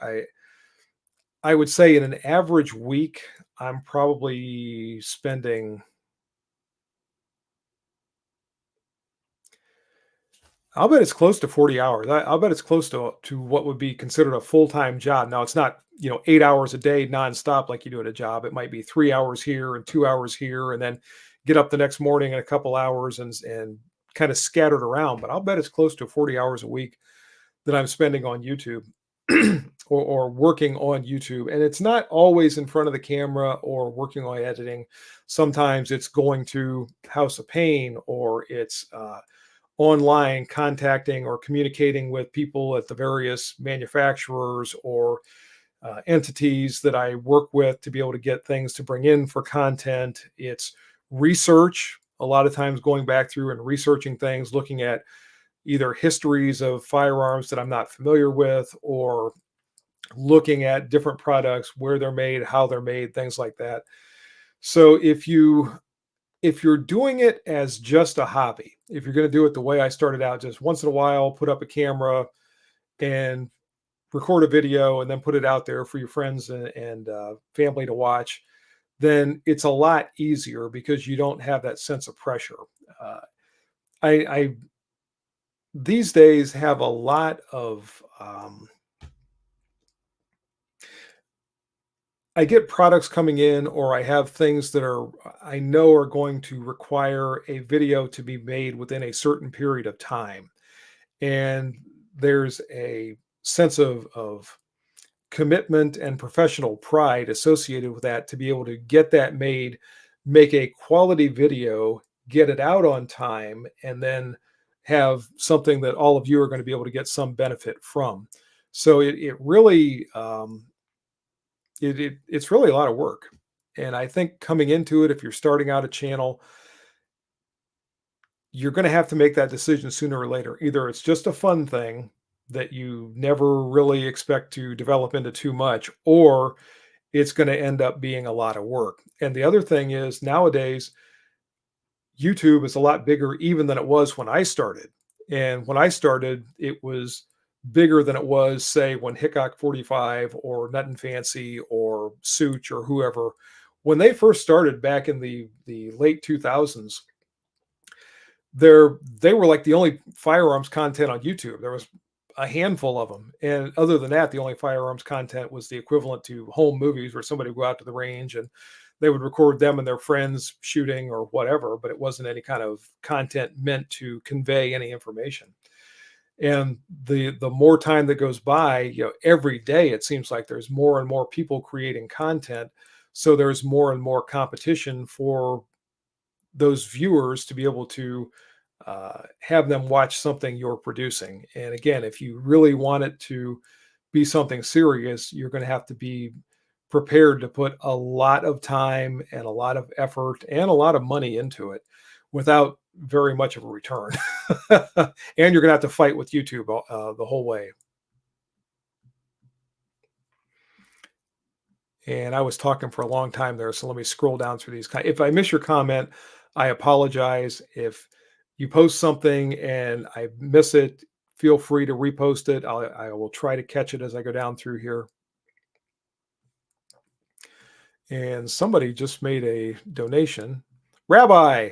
I would say in an average week, I'm probably spending, I'll bet it's close to 40 hours. I'll bet it's close to what would be considered a full-time job. Now, it's not, 8 hours a day nonstop like you do at a job. It might be 3 hours here and 2 hours here, and then get up the next morning in a couple hours and kind of scattered around. But I'll bet it's close to 40 hours a week that I'm spending on YouTube or working on YouTube. And it's not always in front of the camera or working on editing. Sometimes it's going to House of Pain, or it's online contacting or communicating with people at the various manufacturers or entities that I work with to be able to get things to bring in for content. It's research, a lot of times going back through and researching things, looking at either histories of firearms that I'm not familiar with, or looking at different products, where they're made, how they're made, things like that. So if you're doing it as just a hobby, if you're going to do it the way I started out, just once in a while, put up a camera and record a video and then put it out there for your friends and family to watch, then it's a lot easier because you don't have that sense of pressure. Uh, I these days have a lot of I get products coming in, or I have things that are I know are going to require a video to be made within a certain period of time, and there's a sense of commitment and professional pride associated with that to be able to get that made, make a quality video, get it out on time, and then have something that all of you are going to be able to get some benefit from. So it really it's really a lot of work. And I think coming into it, if you're starting out a channel, you're going to have to make that decision sooner or later. Either it's just a fun thing that you never really expect to develop into too much, or it's going to end up being a lot of work. And the other thing is nowadays, YouTube is a lot bigger even than it was when I started. And when I started, it was bigger than it was, say, when Hickok 45 or Nut and Fancy or Such or whoever, when they first started back in the late 2000s, they were like the only firearms content on YouTube. There was a handful of them, and other than that, the only firearms content was the equivalent to home movies, where somebody would go out to the range and they would record them and their friends shooting or whatever, but it wasn't any kind of content meant to convey any information. And the more time that goes by, every day it seems like there's more and more people creating content, so there's more and more competition for those viewers to be able to have them watch something you're producing. And again, if you really want it to be something serious, you're going to have to be prepared to put a lot of time and a lot of effort and a lot of money into it without very much of a return. And you're going to have to fight with YouTube the whole way. And I was talking for a long time there, so let me scroll down through these. If I miss your comment, I apologize. If you post something and I miss it, feel free to repost it. I will try to catch it as I go down through here. And somebody just made a donation. Rabbi,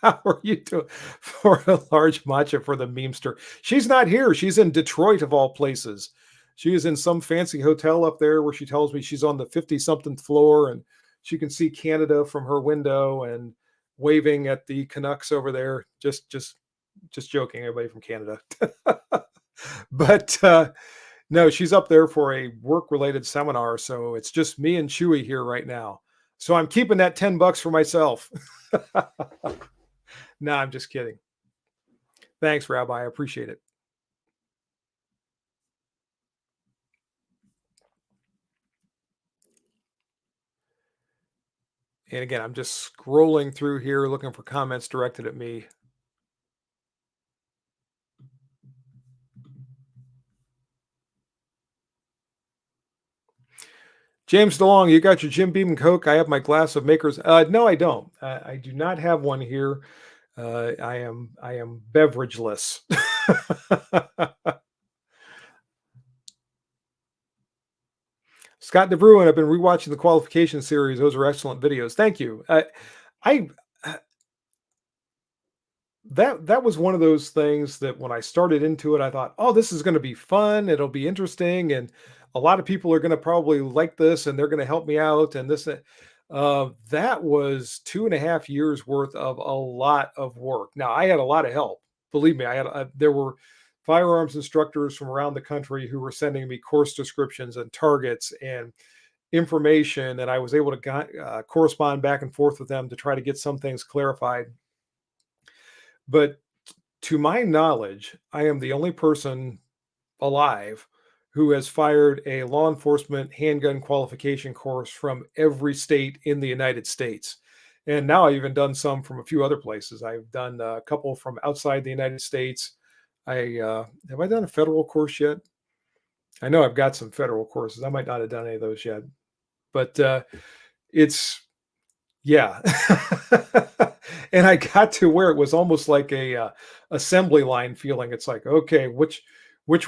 how are you doing for a large matcha for the memester? She's not here. She's in Detroit, of all places. She is in some fancy hotel up there where she tells me she's on the 50 something floor and she can see Canada from her window and waving at the Canucks over there. Just joking, everybody from Canada. But no, she's up there for a work-related seminar, so it's just me and Chewy here right now. So I'm keeping that $10 for myself. No, I'm just kidding. Thanks, Rabbi. I appreciate it. And again, I'm just scrolling through here looking for comments directed at me. James DeLong, you got your Jim Beam and Coke. I have my glass of Maker's. No, I don't. I do not have one here. I am beverageless. Scott DeBruin, I've been rewatching the Qualification series. Those are excellent videos. Thank you. I that was one of those things that when I started into it, I thought, oh, this is going to be fun. It'll be interesting, and a lot of people are going to probably like this, and they're going to help me out. And this, that was 2.5 years worth of a lot of work. Now I had a lot of help. Believe me, there were firearms instructors from around the country who were sending me course descriptions and targets and information, and I was able to correspond back and forth with them to try to get some things clarified. But to my knowledge, I am the only person alive who has fired a law enforcement handgun qualification course from every state in the United States. And now I've even done some from a few other places. I've done a couple from outside the United States. I have I done a federal course yet? I know I've got some federal courses. I might not have done any of those yet, but it's yeah. And I got to where it was almost like a assembly line feeling. It's like, okay, which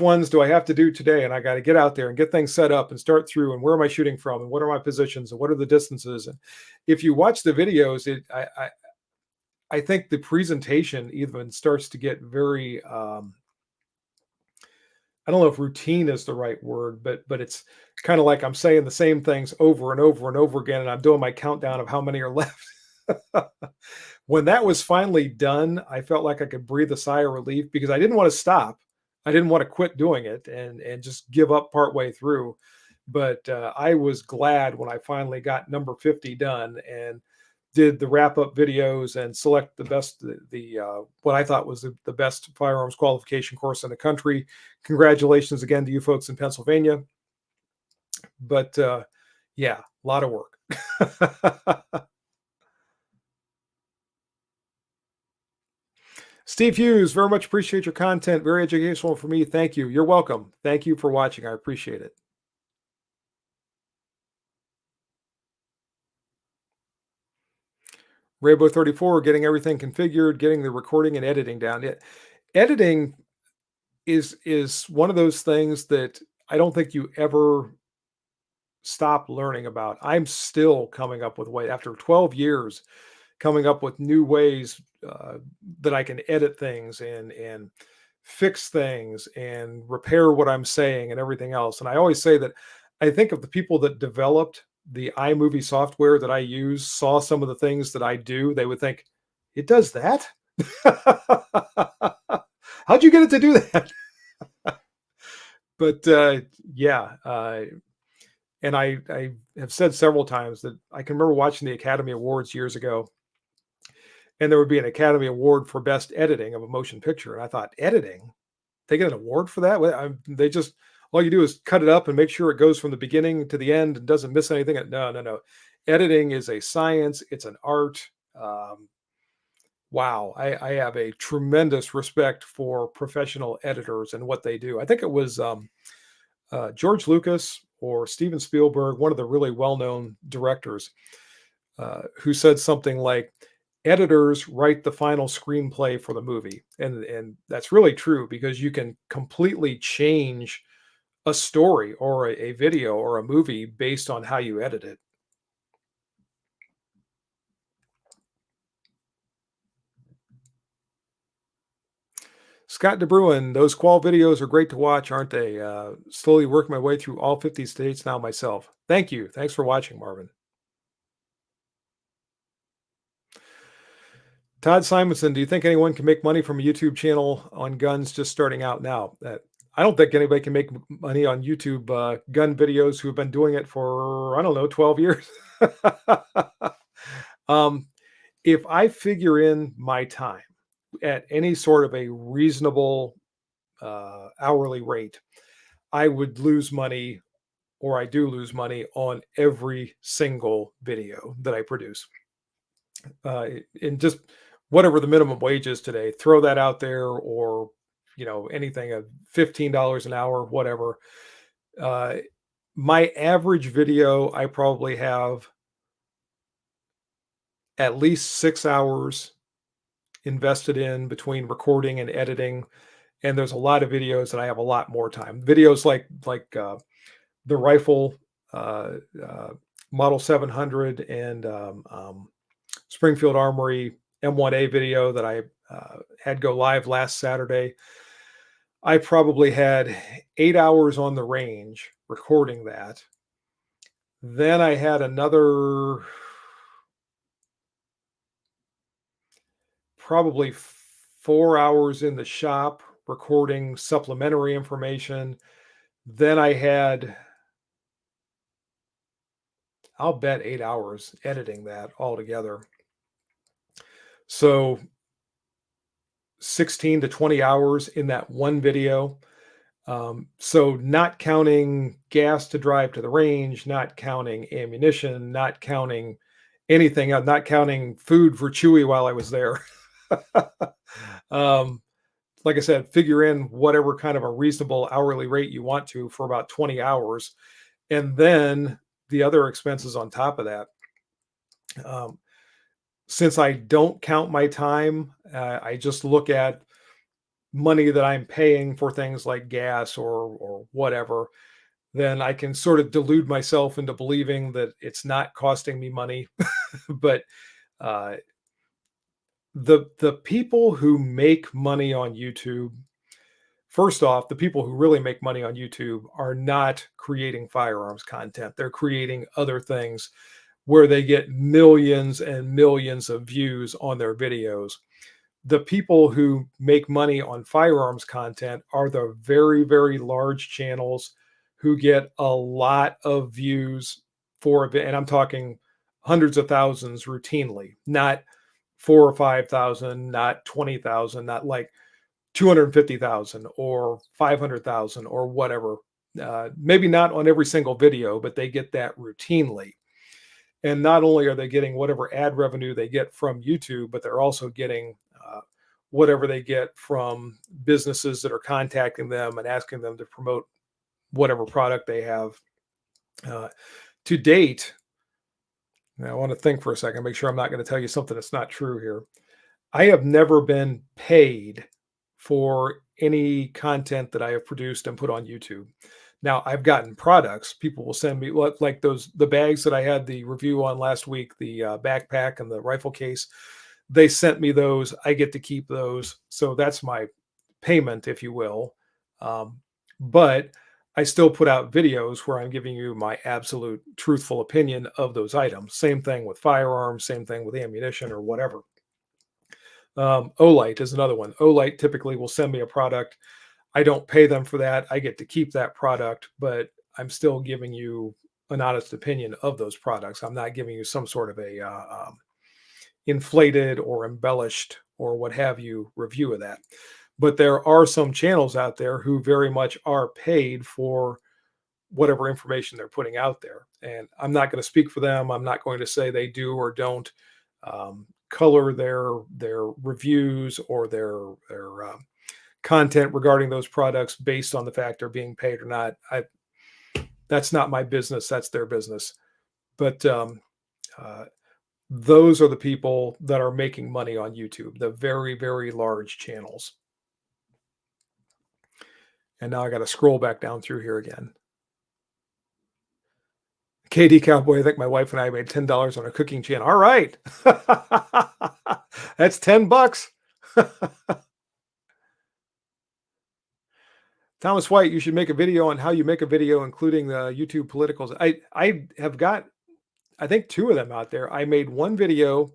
ones do I have to do today? And I got to get out there and get things set up and start through. And where am I shooting from? And what are my positions? And what are the distances? And if you watch the videos, I think the presentation even starts to get very I don't know if routine is the right word, but it's kind of like I'm saying the same things over and over and over again, and I'm doing my countdown of how many are left. When that was finally done, I felt like I could breathe a sigh of relief because I didn't want to stop. I didn't want to quit doing it and just give up partway through. But I was glad when I finally got number 50 done and did the wrap up videos and select the best, what I thought was the best firearms qualification course in the country. Congratulations again to you folks in Pennsylvania. But yeah, a lot of work. Steve Hughes, very much appreciate your content. Very educational for me. Thank you. You're welcome. Thank you for watching. I appreciate it. Rainbow 34, getting everything configured, getting the recording and editing down. Editing is one of those things that I don't think you ever stop learning about. I'm still coming up with way after 12 years, coming up with new ways that I can edit things and fix things and repair what I'm saying and everything else. And I always say that I think of the people that developed the iMovie software that I use, saw some of the things that I do, they would think, it does that? How'd you get it to do that? But yeah, and I have said several times that I can remember watching the Academy Awards years ago, and there would be an Academy Award for best editing of a motion picture, and I thought, editing? They get an award for that? They just all you do is cut it up and make sure it goes from the beginning to the end and doesn't miss anything. No, no, no. Editing is a science. It's an art. Um, wow, I have a tremendous respect for professional editors and what they do. I think it was George Lucas or Steven Spielberg, one of the really well-known directors, who said something like, "Editors write the final screenplay for the movie," and that's really true because you can completely change a story or a video or a movie based on how you edit it. Scott DeBruin, those qual videos are great to watch, aren't they? Slowly working my way through all 50 states now myself. Thank you. Thanks for watching, Marvin. Todd Simonson, do you think anyone can make money from a YouTube channel on guns just starting out now? I don't think anybody can make money on YouTube gun videos who have been doing it for, I don't know, 12 years. um, if I figure in my time at any sort of a reasonable hourly rate, I would lose money, or I do lose money on every single video that I produce. And just whatever the minimum wage is today, throw that out there, or anything of $15 an hour, whatever. Uh, my average video, I probably have at least 6 hours invested in between recording and editing, and there's a lot of videos that I have a lot more time. Videos like the rifle uh, uh, Model 700 and Springfield Armory M1A video that I had go live last Saturday. I probably had 8 hours on the range recording that. Then I had another probably 4 hours in the shop recording supplementary information. Then I had, I'll bet, 8 hours editing that all together. So 16 to 20 hours in that one video. So not counting gas to drive to the range, not counting ammunition, not counting anything, not counting food for Chewy while I was there. um, like I said, figure in whatever kind of a reasonable hourly rate you want to for about 20 hours. And then the other expenses on top of that. Um, since I don't count my time, I just look at money that I'm paying for things like gas or whatever, then I can sort of delude myself into believing that it's not costing me money. But uh, the people who make money on YouTube, first off, the people who really make money on YouTube are not creating firearms content. They're creating other things where they get millions and millions of views on their videos. The people who make money on firearms content are the very, very large channels who get a lot of views for it. And I'm talking hundreds of thousands routinely, not 4 or 5 thousand, not 20,000, not like 250,000 or 500,000 or whatever. Maybe not on every single video, but they get that routinely. And not only are they getting whatever ad revenue they get from YouTube, but they're also getting whatever they get from businesses that are contacting them and asking them to promote whatever product they have. Uh, to date, now I want to think for a second, make sure I'm not going to tell you something that's not true here. I have never been paid for any content that I have produced and put on YouTube. Now, I've gotten products. People will send me like those the bags that I had the review on last week, the backpack and the rifle case. They sent me those. I get to keep those. So that's my payment, if you will. Um, but I still put out videos where I'm giving you my absolute truthful opinion of those items. Same thing with firearms, same thing with ammunition or whatever. Olight is another one. Olight typically will send me a product. I don't pay them for that. I get to keep that product, but I'm still giving you an honest opinion of those products. I'm not giving you some sort of a inflated or embellished or what have you review of that. But there are some channels out there who very much are paid for whatever information they're putting out there. And I'm not going to speak for them. I'm not going to say they do or don't color their reviews or their content regarding those products based on the fact they're being paid or not. That's not my business. That's their business. But uh, those are the people that are making money on YouTube, the very, very large channels. And now I got to scroll back down through here again. KD Cowboy, I think my wife and I made $10 on a cooking channel. All right. That's $10. Thomas White, you should make a video on how you make a video, including the YouTube politicals. I have got, I think, two of them out there. I made one video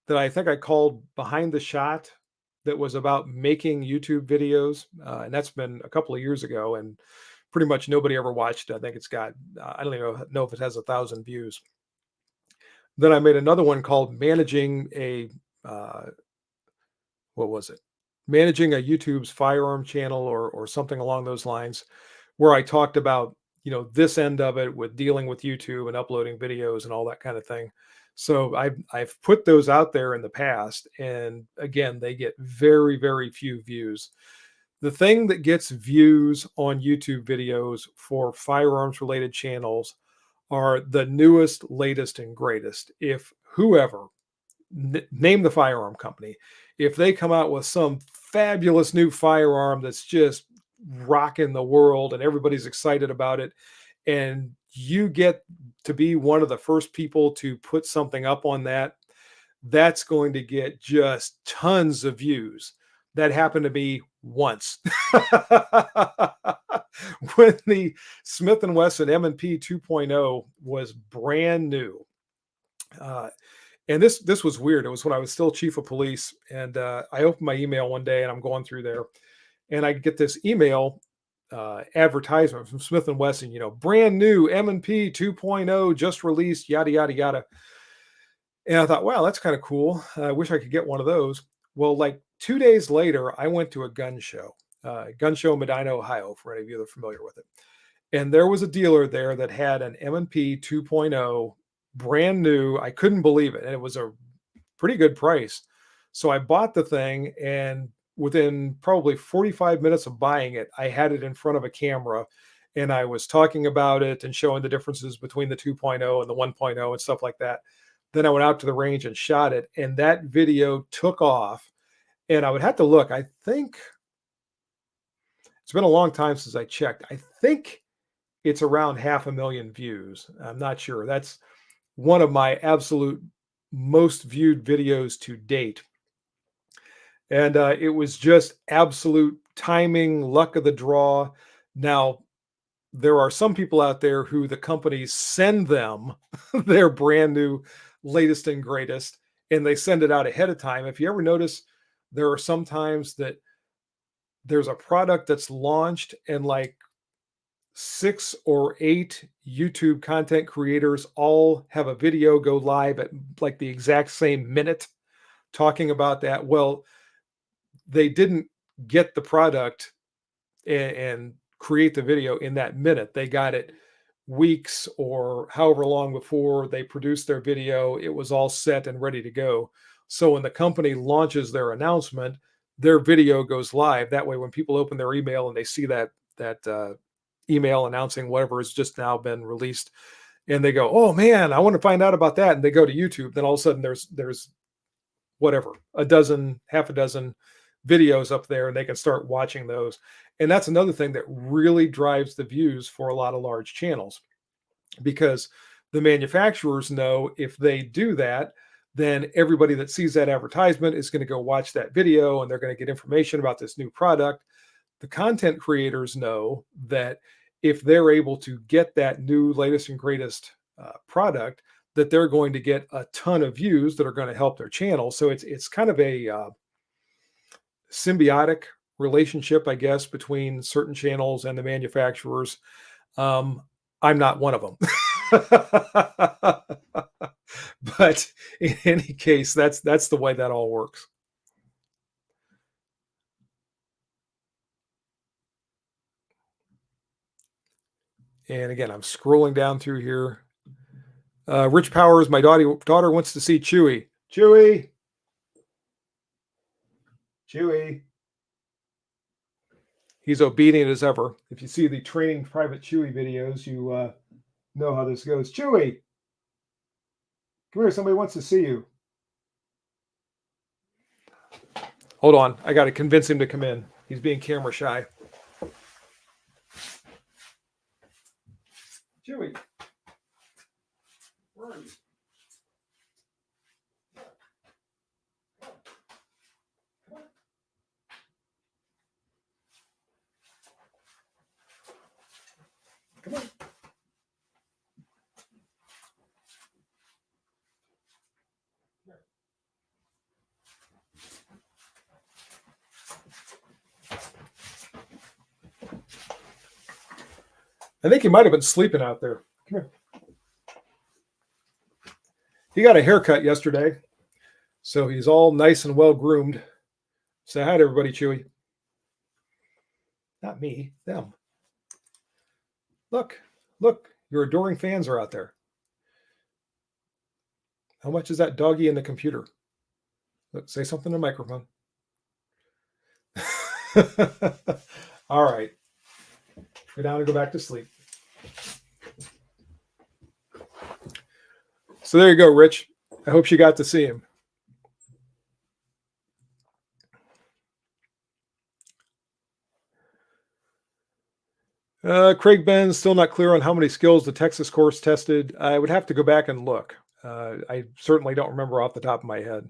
that I think I called Behind the Shot that was about making YouTube videos. And that's been a couple of years ago. And pretty much nobody ever watched it. I think it's got, I don't even know if it has 1,000 views. Then I made another one called Managing a, what was it? Managing a YouTube's firearm channel or something along those lines, where I talked about, this end of it with dealing with YouTube and uploading videos and all that kind of thing. So I've put those out there in the past, and again, they get very, very few views. The thing that gets views on YouTube videos for firearms related channels are the newest, latest, and greatest. If whoever, name the firearm company, if they come out with some fabulous new firearm that's just rocking the world and everybody's excited about it, and you get to be one of the first people to put something up on that, that's going to get just tons of views. That happened to me once. When the Smith & Wesson M&P 2.0 was brand new. And this was weird. It was when I was still chief of police, and I opened my email one day, and I'm going through there, and I get this email advertisement from Smith & Wesson, brand new M&P 2.0 just released, yada, yada, yada. And I thought, wow, that's kind of cool. I wish I could get one of those. Well, like 2 days later, I went to a gun show in Medina, Ohio, for any of you that are familiar with it. And there was a dealer there that had an M&P 2.0 brand new. I couldn't believe it. And it was a pretty good price. So I bought the thing, and within probably 45 minutes of buying it, I had it in front of a camera and I was talking about it and showing the differences between the 2.0 and the 1.0 and stuff like that. Then I went out to the range and shot it, and that video took off. And I would have to look. I think it's been a long time since I checked. I think it's around 500,000 views. I'm not sure. That's one of my absolute most viewed videos to date. And it was just absolute timing, luck of the draw. Now, there are some people out there who the companies send them their brand new latest and greatest, and they send it out ahead of time. If you ever notice, there are some times that there's a product that's launched and like 6 or 8 YouTube content creators all have a video go live at like the exact same minute talking about that. Well, they didn't get the product and create the video in that minute. They got it weeks or however long before they produced their video. It was all set and ready to go. So when the company launches their announcement, their video goes live. That way, when people open their email and they see that email announcing whatever has just now been released, and they go, "Oh man, I want to find out about that," and they go to YouTube, then all of a sudden there's whatever, half a dozen videos up there, and they can start watching those. And that's another thing that really drives the views for a lot of large channels, because the manufacturers know if they do that, then everybody that sees that advertisement is going to go watch that video and they're going to get information about this new product. The content creators know that if they're able to get that new latest and greatest product, that they're going to get a ton of views that are going to help their channel. So it's kind of a symbiotic relationship, I guess, between certain channels and the manufacturers. I'm not one of them. But in any case, that's the way that all works. And again, I'm scrolling down through here. Rich Powers, my daughter wants to see Chewy. Chewy. Chewy. He's obedient as ever. If you see the training private Chewy videos, you know how this goes. Chewy, come here. Somebody wants to see you. Hold on. I got to convince him to come in. He's being camera shy. Chewy, where are you? Come on. I think he might have been sleeping out there. Come here. He got a haircut yesterday, so he's all nice and well groomed. Say hi to everybody, Chewy. Not me, them. Look, your adoring fans are out there. How much is that doggy in the computer? Look, say something to the microphone. All right. Go down and go back to sleep. So there you go, Rich. I hope you got to see him. Craig Ben, still not clear on how many skills the Texas course tested. I would have to go back and look. I certainly don't remember off the top of my head.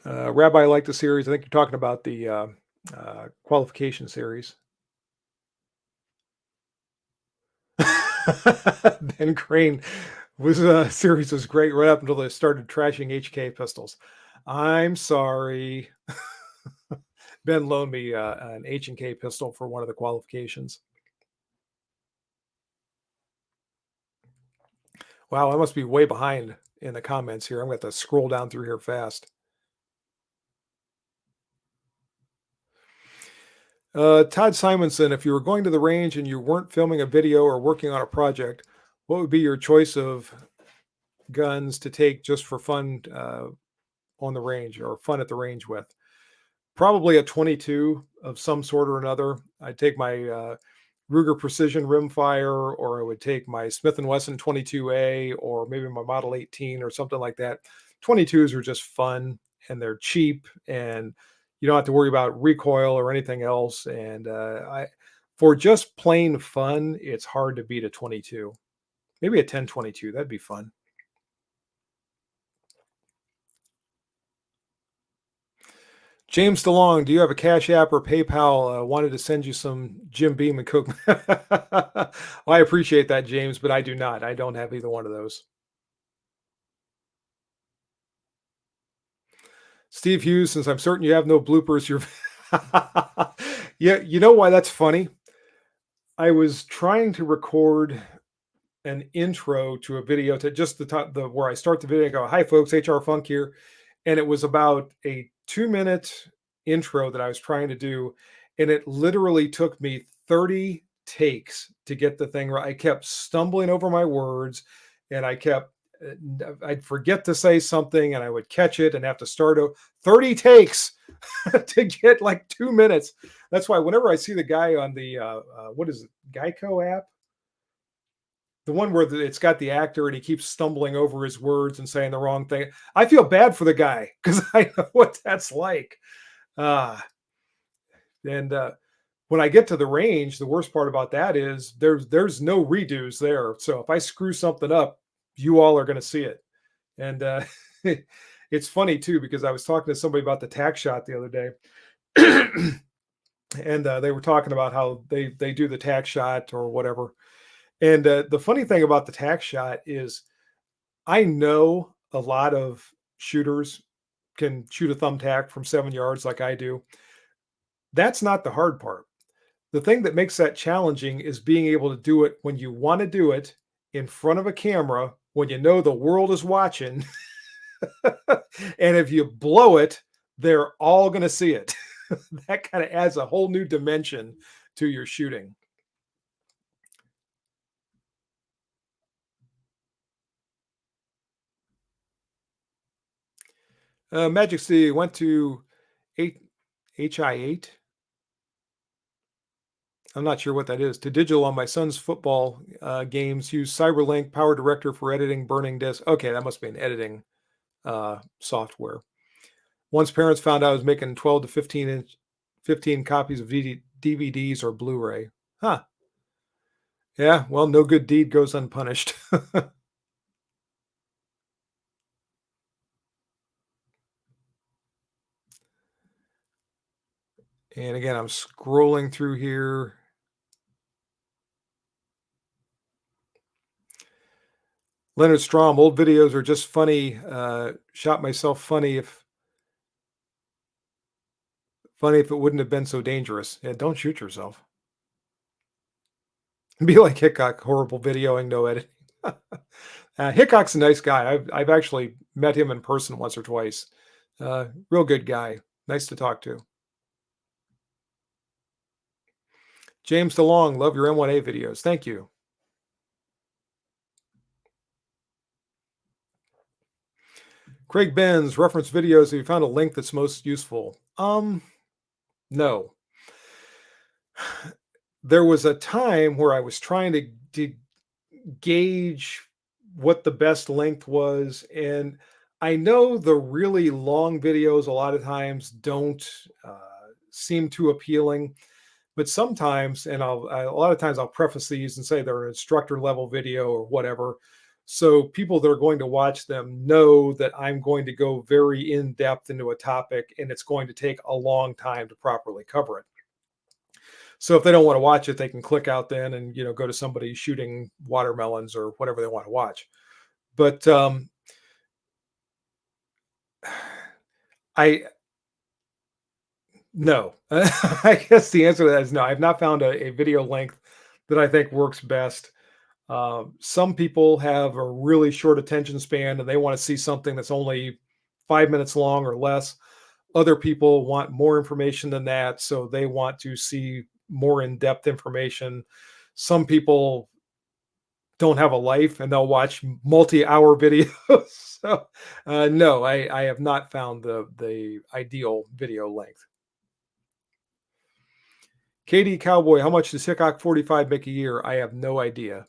Rabbi, I like the series. I think you're talking about the qualification series. Ben Crane series was great right up until they started trashing HK pistols. I'm sorry. Ben loaned me an H&K pistol for one of the qualifications. Wow, I must be way behind in the comments here. I'm going to have to scroll down through here fast. Todd Simonson, if you were going to the range and you weren't filming a video or working on a project, what would be your choice of guns to take just for fun on the range or fun at the range with? Probably a 22 of some sort or another. I'd take my Ruger Precision Rimfire, or I would take my Smith& Wesson 22A, or maybe my Model 18 or something like that. 22s are just fun and they're cheap, and you don't have to worry about recoil or anything else. And for just plain fun, it's hard to beat a 22. Maybe a 1022. That'd be fun. James DeLong, do you have a Cash App or PayPal? Wanted to send you some Jim Beam and Coke. Well, I appreciate that, James, but I do not. I don't have either one of those. Steve Hughes, since I'm certain you have no bloopers, you're yeah, you know why that's funny? I was trying to record an intro to a video to just the top the where I start the video and go, "Hi folks, HR Funk here." And it was about a 2-minute intro that I was trying to do, and it literally took me 30 takes to get the thing right. I kept stumbling over my words, and I kept I'd forget to say something and I would catch it and have to start over. 30 takes to get like 2 minutes. That's why whenever I see the guy on the what is it, Geico app, the one where it's got the actor and he keeps stumbling over his words and saying the wrong thing. I feel bad for the guy because I know what that's like. Uh, and when I get to the range, the worst part about that is there's no redos there. So if I screw something up, you all are going to see it. And it's funny too because I was talking to somebody about the tack shot the other day, and they were talking about how they do the tack shot or whatever. And the funny thing about the tack shot is I know a lot of shooters can shoot a thumbtack from 7 yards like I do. That's not the hard part. The thing that makes that challenging is being able to do it when you want to do it in front of a camera, when you know the world is watching. And if you blow it, they're all going to see it. That kind of adds a whole new dimension to your shooting. Magic City went to eight, HI8. I'm not sure what that is. To digital on my son's football games, use CyberLink Power Director for editing burning disk. Okay, that must be an editing software. Once parents found out I was making 12 to 15 copies of DVDs or Blu-ray. Huh. Yeah, well, no good deed goes unpunished. And again, I'm scrolling through here. Leonard Strom, old videos are just funny. Shot myself funny if it wouldn't have been so dangerous. Yeah, don't shoot yourself. Be like Hickok, horrible videoing, no editing. Hickok's a nice guy. I've actually met him in person once or twice. Real good guy. Nice to talk to. James DeLong, love your M1A videos. Thank you. Craig Benz, reference videos. Have you found a link that's most useful? No. There was a time where I was trying to gauge what the best length was, and I know the really long videos a lot of times don't seem too appealing, but sometimes, and a lot of times I'll preface these and say they're an instructor level video or whatever, so people that are going to watch them know that I'm going to go very in depth into a topic and it's going to take a long time to properly cover it. So if they don't want to watch it, they can click out then and go to somebody shooting watermelons or whatever they want to watch. But I no, I guess the answer to that is no. I've not found a video length that I think works best. Some people have a really short attention span and they want to see something that's only 5 minutes long or less. other people want more information than that, so they want to see more in-depth information. Some people don't have a life and they'll watch multi-hour videos. So no, I have not found the ideal video length. Katie Cowboy, how much does Hickok 45 make a year? I have no idea.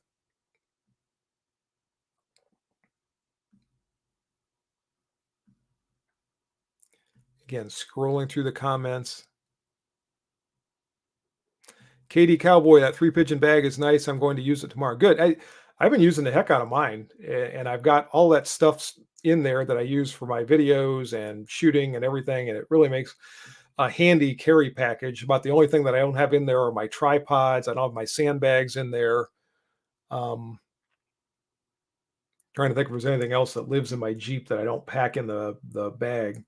Again, scrolling through the comments. Katie Cowboy, that 3 pigeon bag is nice. I'm going to use it tomorrow. Good. I've been using the heck out of mine, and I've got all that stuff in there that I use for my videos and shooting and everything. And it really makes a handy carry package. About the only thing that I don't have in there are my tripods. I don't have my sandbags in there. Trying to think if there's anything else that lives in my Jeep that I don't pack in the bag.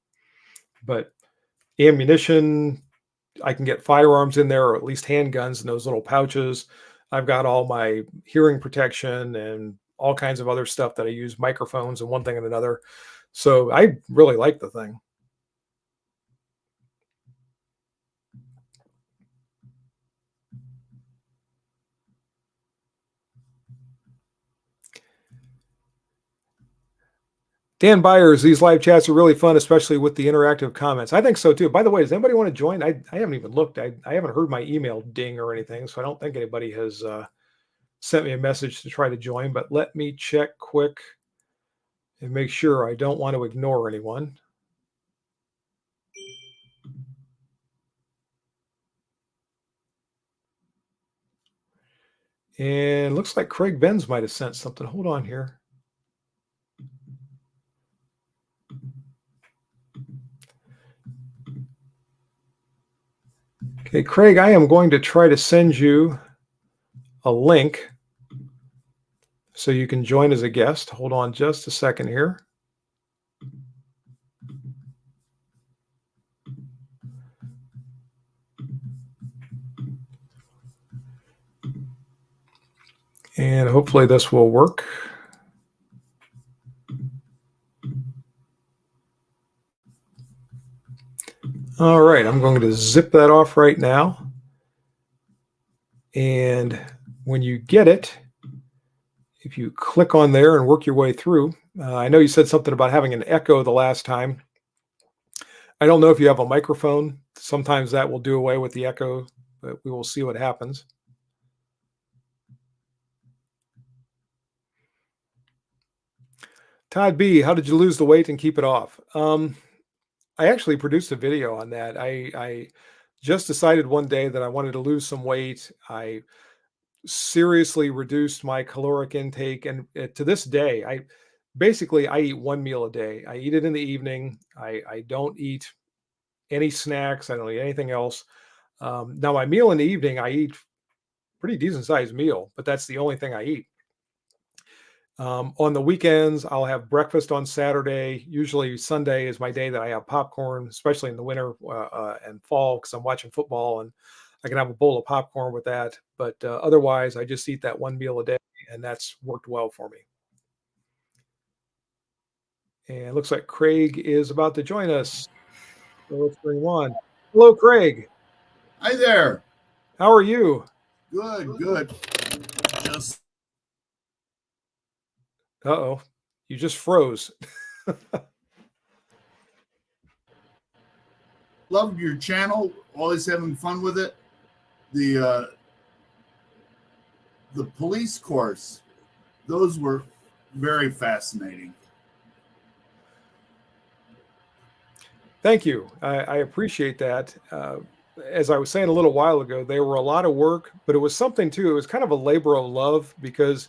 But ammunition, I can get firearms in there, or at least handguns in those little pouches. I've got all my hearing protection and all kinds of other stuff that I use, microphones and one thing and another. So I really like the thing. Dan Byers, these live chats are really fun, especially with the interactive comments. I think so too. By the way, does anybody want to join? I haven't even looked. I haven't heard my email ding or anything, so I don't think anybody has sent me a message to try to join. But let me check quick and make sure I don't want to ignore anyone. And looks like Craig Benz might have sent something. Hold on here. Okay, Craig, I am going to try to send you a link so you can join as a guest. Hold on just a second here. And hopefully this will work. All right, I'm going to zip that off right now. And when you get it, if you click on there and work your way through, I know you said something about having an echo the last time. I don't know if you have a microphone. Sometimes that will do away with the echo, but we will see what happens. Todd B, how did you lose the weight and keep it off? I actually produced a video on that. I just decided one day that I wanted to lose some weight. I seriously reduced my caloric intake, and to this day, I eat one meal a day. I eat it in the evening. I don't eat any snacks. I don't eat anything else. Now, my meal in the evening, I eat pretty decent sized meal, but that's the only thing I eat. On the weekends, I'll have breakfast on Saturday. Usually Sunday is my day that I have popcorn, especially in the winter and fall, because I'm watching football and I can have a bowl of popcorn with that. But otherwise, I just eat that one meal a day, and that's worked well for me. And it looks like Craig is about to join us. So let's bring him on. Hello, Craig. Hi there. How are you? Good. Just Uh-oh, you just froze. loved your channel. Always having fun with it. The police course, those were very fascinating. Thank you. I appreciate that. As I was saying a little while ago, they were a lot of work, but it was something too. It was kind of a labor of love because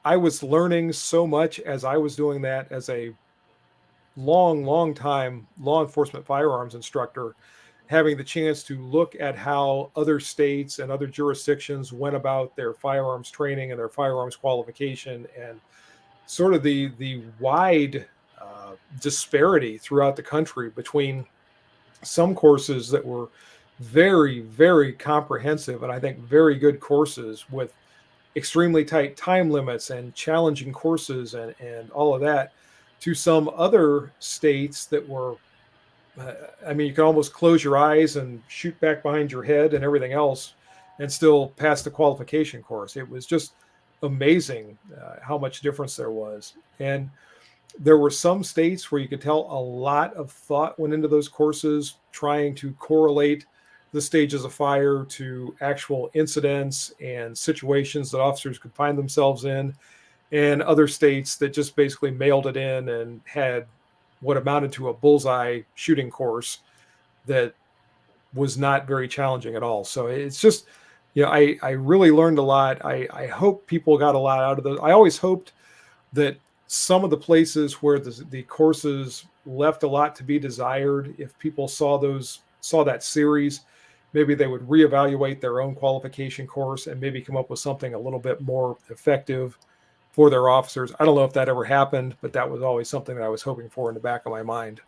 I was learning so much as I was doing that as a long time law enforcement firearms instructor, having the chance to look at how other states and other jurisdictions went about their firearms training and their firearms qualification, and sort of the wide disparity throughout the country between some courses that were very comprehensive and I think very good courses with extremely tight time limits and challenging courses and all of that, to some other states that were I mean, you can almost close your eyes and shoot back behind your head and everything else and still pass the qualification course. It was just amazing how much difference there was. And there were some states where you could tell a lot of thought went into those courses, trying to correlate the stages of fire to actual incidents and situations that officers could find themselves in, and other states that just basically mailed it in and had what amounted to a bullseye shooting course that was not very challenging at all. So it's just, I really learned a lot. I hope people got a lot out of those. I always hoped that some of the places where the courses left a lot to be desired, if people saw that series, maybe they would reevaluate their own qualification course and maybe come up with something a little bit more effective for their officers. I don't know if that ever happened, but that was always something that I was hoping for in the back of my mind.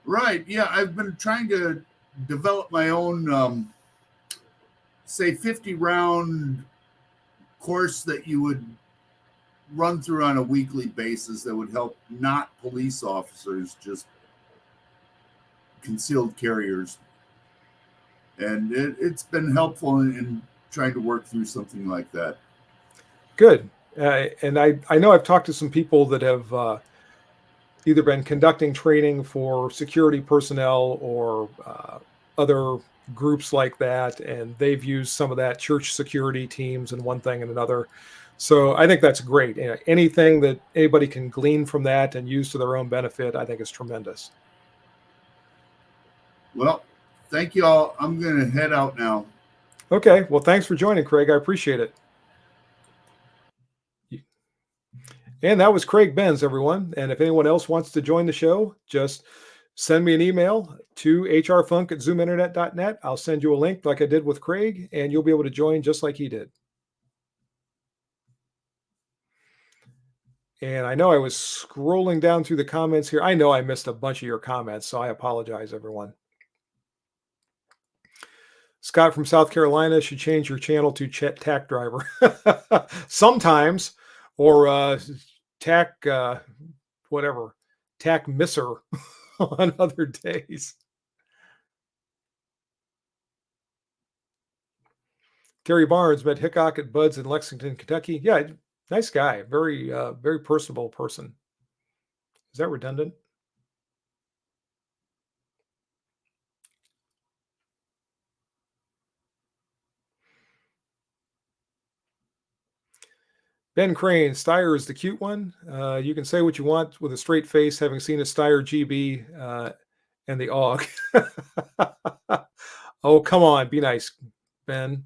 Right. Yeah, I've been trying to develop my own, say, 50 round course that you would run through on a weekly basis that would help not police officers, just concealed carriers. And it's been helpful in trying to work through something like that. Good. And I know I've talked to some people that have either been conducting training for security personnel or other groups like that, and they've used some of that, church security teams and one thing and another. So I think that's great. Anything that anybody can glean from that and use to their own benefit, I think is tremendous. Well, thank you all. I'm going to head out now. Okay. Well, thanks for joining, Craig. I appreciate it. And that was Craig Benz, everyone. And if anyone else wants to join the show, just send me an email to hrfunk@zoominternet.net. I'll send you a link like I did with Craig, and you'll be able to join just like he did. And I know I was scrolling down through the comments here. I know I missed a bunch of your comments, so I apologize, everyone. Scott from South Carolina should change your channel to Chet Tack Driver. Sometimes, or Tack, whatever, Tack Misser on other days. Terry Barnes met Hickok at Bud's in Lexington, Kentucky. Yeah, nice guy. Very, very personable person. Is that redundant? Ben Crane, Steyr is the cute one. You can say what you want with a straight face, having seen a Steyr GB and the AUG. Oh, come on. Be nice, Ben.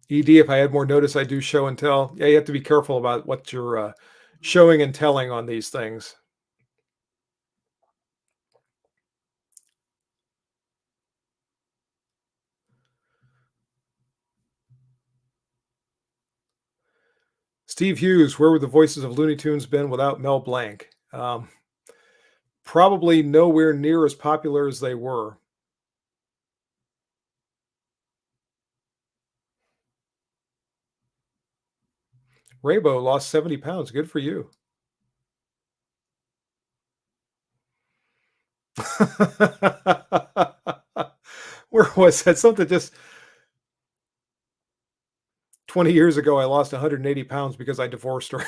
ED, if I had more notice, I do show and tell. Yeah, you have to be careful about what you're showing and telling on these things. Steve Hughes, where would the voices of Looney Tunes been without Mel Blanc? Probably nowhere near as popular as they were. Raybo lost 70 pounds. Good for you. Where was that? Something just 20 years ago, I lost 180 pounds because I divorced her.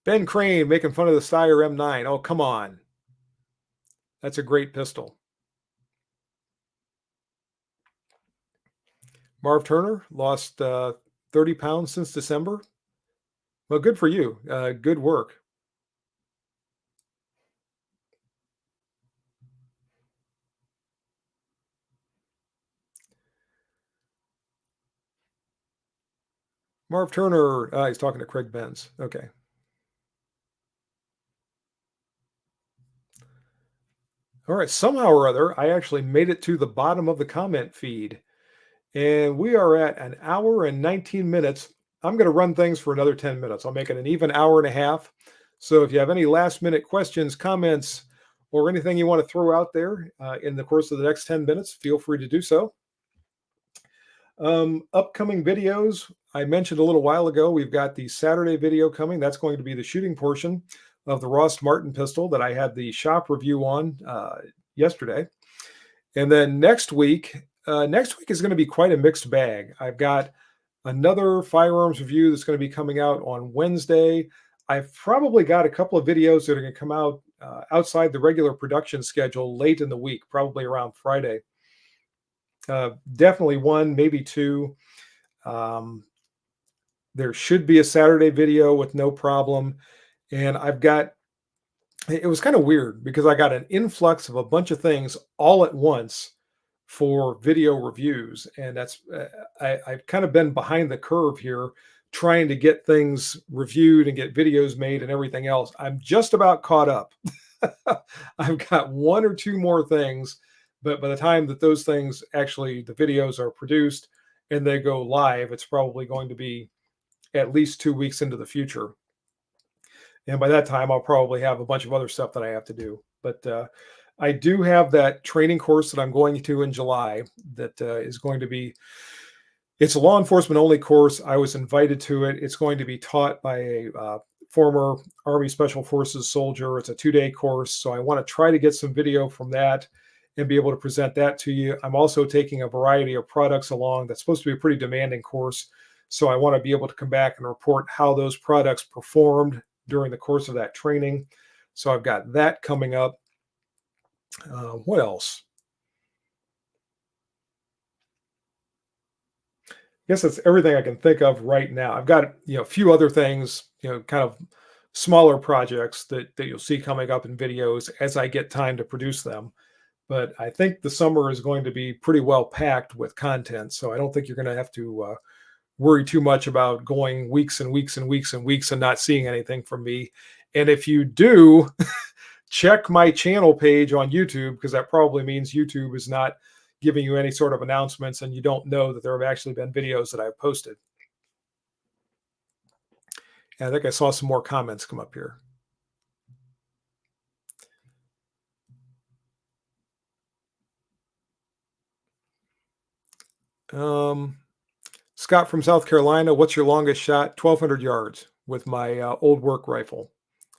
Ben Crane making fun of the Steyr M9. Oh, come on. That's a great pistol. Marv Turner lost 30 pounds since December. Well, good for you. Good work. Marv Turner, he's talking to Craig Benz. Okay. All right. Somehow or other, I actually made it to the bottom of the comment feed. And we are at an hour and 19 minutes. I'm going to run things for another 10 minutes. I'll make it an even hour and a half. So if you have any last minute questions, comments, or anything you want to throw out there in the course of the next 10 minutes, feel free to do so. Upcoming videos, I mentioned a little while ago, we've got the Saturday video coming. That's going to be the shooting portion of the Ross Martin pistol that I had the shop review on yesterday. And then next week is going to be quite a mixed bag. I've got another firearms review that's going to be coming out on Wednesday. I've probably got a couple of videos that are going to come out outside the regular production schedule late in the week, probably around Friday. Definitely one, maybe two. Um, there should be a Saturday video with no problem. And it was kind of weird because I got an influx of a bunch of things all at once for video reviews. And I've kind of been behind the curve here trying to get things reviewed and get videos made and everything else. I'm just about caught up. I've got one or two more things, but by the time that those things actually, the videos are produced and they go live, it's probably going to be at least 2 weeks into the future. And by that time, I'll probably have a bunch of other stuff that I have to do. But I do have that training course that I'm going to in July that is going to be, it's a law enforcement only course. I was invited to it. It's going to be taught by a former Army Special Forces soldier. It's a 2-day course. So I want to try to get some video from that and be able to present that to you. I'm also taking a variety of products along. That's supposed to be a pretty demanding course. So I want to be able to come back and report how those products performed during the course of that training. So I've got that coming up. What else? I guess that's everything I can think of right now. I've got a few other things, kind of smaller projects that you'll see coming up in videos as I get time to produce them. But I think the summer is going to be pretty well packed with content, so I don't think you're going to have to worry too much about going weeks and weeks and weeks and weeks and not seeing anything from me. And if you do, check my channel page on YouTube, because that probably means YouTube is not giving you any sort of announcements and you don't know that there have actually been videos that I've posted. And I think I saw some more comments come up here. Scott from South Carolina, what's your longest shot? 1,200 yards with my old work rifle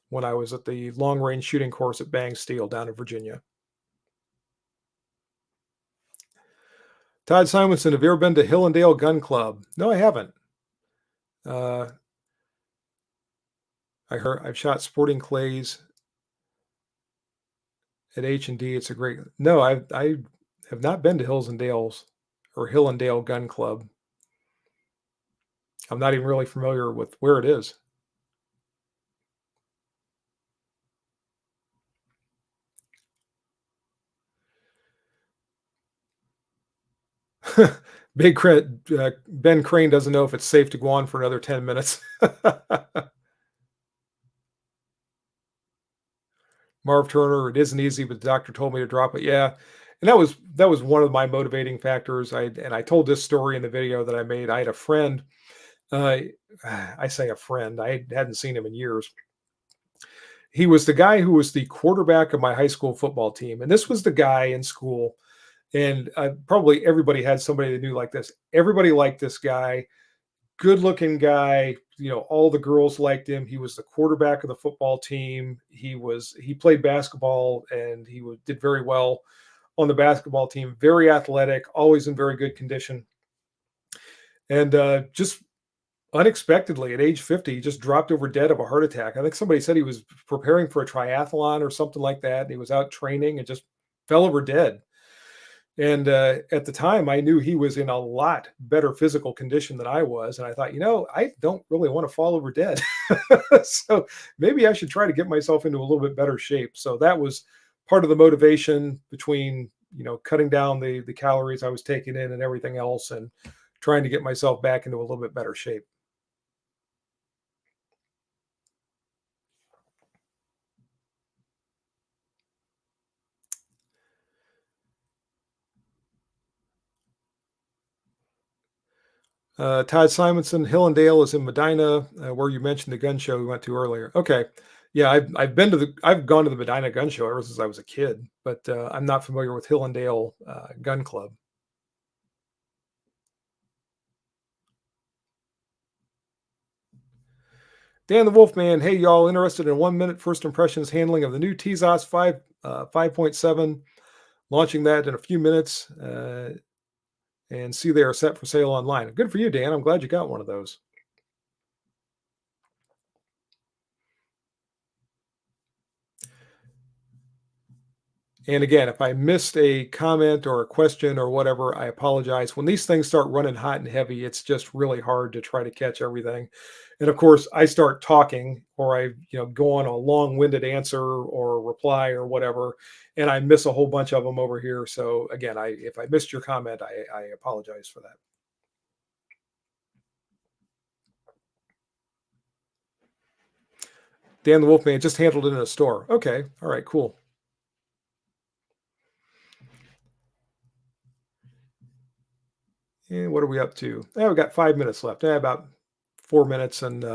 when I was at the long range shooting course at Bang Steel down in Virginia. Todd Simonson, have you ever been to Hill and Dale Gun Club? No, I haven't. I've shot sporting clays at H&D. It's a great. No, I have not been to Hills and Dales or Hill and Dale Gun Club. I'm not even really familiar with where it is. Ben Crane doesn't know if it's safe to go on for another 10 minutes. Marv Turner, it isn't easy, but the doctor told me to drop it. Yeah. And that was one of my motivating factors. I told this story in the video that I made. I had a friend. I say a friend. I hadn't seen him in years. He was the guy who was the quarterback of my high school football team. And this was the guy in school. And probably everybody had somebody they knew like this. Everybody liked this guy. Good looking guy. All the girls liked him. He was the quarterback of the football team. He played basketball and did very well on the basketball team. Very athletic, always in very good condition. And just unexpectedly at age 50, he just dropped over dead of a heart attack. I think somebody said he was preparing for a triathlon or something like that. And he was out training and just fell over dead. And at the time, I knew he was in a lot better physical condition than I was. And I thought, I don't really want to fall over dead. So maybe I should try to get myself into a little bit better shape. So that was part of the motivation between, cutting down the calories I was taking in and everything else and trying to get myself back into a little bit better shape. Todd Simonson, Hill and Dale is in Medina, where you mentioned the gun show we went to earlier. Okay. Yeah, I've gone to the Medina Gun Show ever since I was a kid, but I'm not familiar with Hill and Dale Gun Club. Dan the Wolfman, hey y'all, interested in 1 minute first impressions handling of the new TZOS 5.7, launching that in a few minutes, and see they are set for sale online. Good for you, Dan. I'm glad you got one of those. And again, if I missed a comment or a question or whatever, I apologize. When these things start running hot and heavy, it's just really hard to try to catch everything. And of course, I start talking or go on a long-winded answer or reply or whatever, and I miss a whole bunch of them over here. So again, if I missed your comment, I apologize for that. Dan the Wolfman just handled it in a store. Okay. All right, cool. And what are we up to? We've got 5 minutes left. About 4 minutes and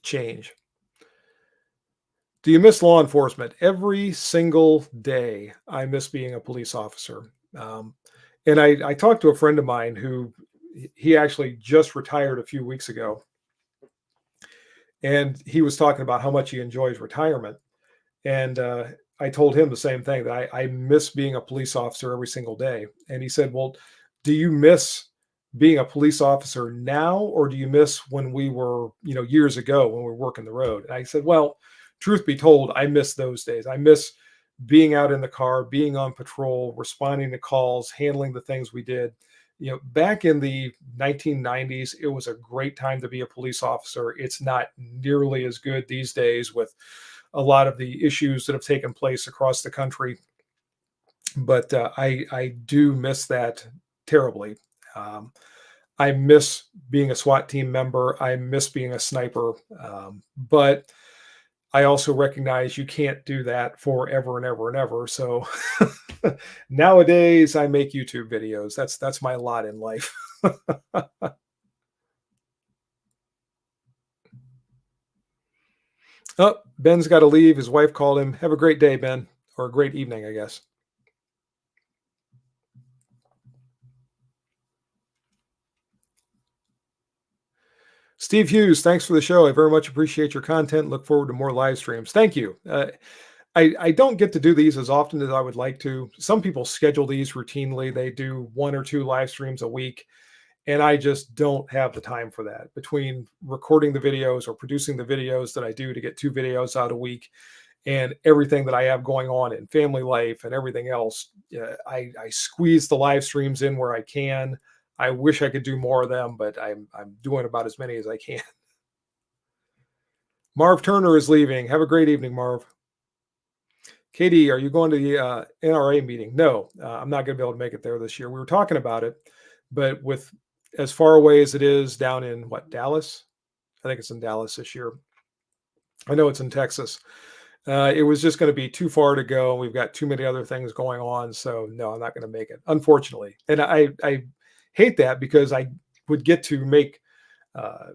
change. Do you miss law enforcement? Every single day, I miss being a police officer. And I talked to a friend of mine who he actually just retired a few weeks ago, and he was talking about how much he enjoys retirement. And I told him the same thing that I miss being a police officer every single day. And he said, "Well, do you miss being a police officer now, or do you miss when we were, years ago when we were working the road?" And I said, "Well, truth be told, I miss those days. I miss being out in the car, being on patrol, responding to calls, handling the things we did. Back in the 1990s, it was a great time to be a police officer. It's not nearly as good these days with a lot of the issues that have taken place across the country. But I do miss that terribly. Um, I miss being a SWAT team member. I miss being a sniper. But I also recognize you can't do that forever and ever and ever. So nowadays I make YouTube videos. That's my lot in life. Oh, Ben's got to leave. His wife called him. Have a great day, Ben, or a great evening, I guess. Steve Hughes, thanks for the show. I very much appreciate your content. Look forward to more live streams. Thank you. I don't get to do these as often as I would like to. Some people schedule these routinely. They do 1 or 2 live streams a week, and I just don't have the time for that. Between recording the videos or producing the videos that I do to get 2 videos out a week and everything that I have going on in family life and everything else, I squeeze the live streams in where I can. I wish I could do more of them, but I'm doing about as many as I can. Marv Turner is leaving. Have a great evening, Marv. Katie, are you going to the NRA meeting? No, I'm not going to be able to make it there this year. We were talking about it, but with as far away as it is down in Dallas? I think it's in Dallas this year. I know it's in Texas. It was just going to be too far to go. We've got too many other things going on. So no, I'm not going to make it, unfortunately. And I hate that because I would get to make, uh,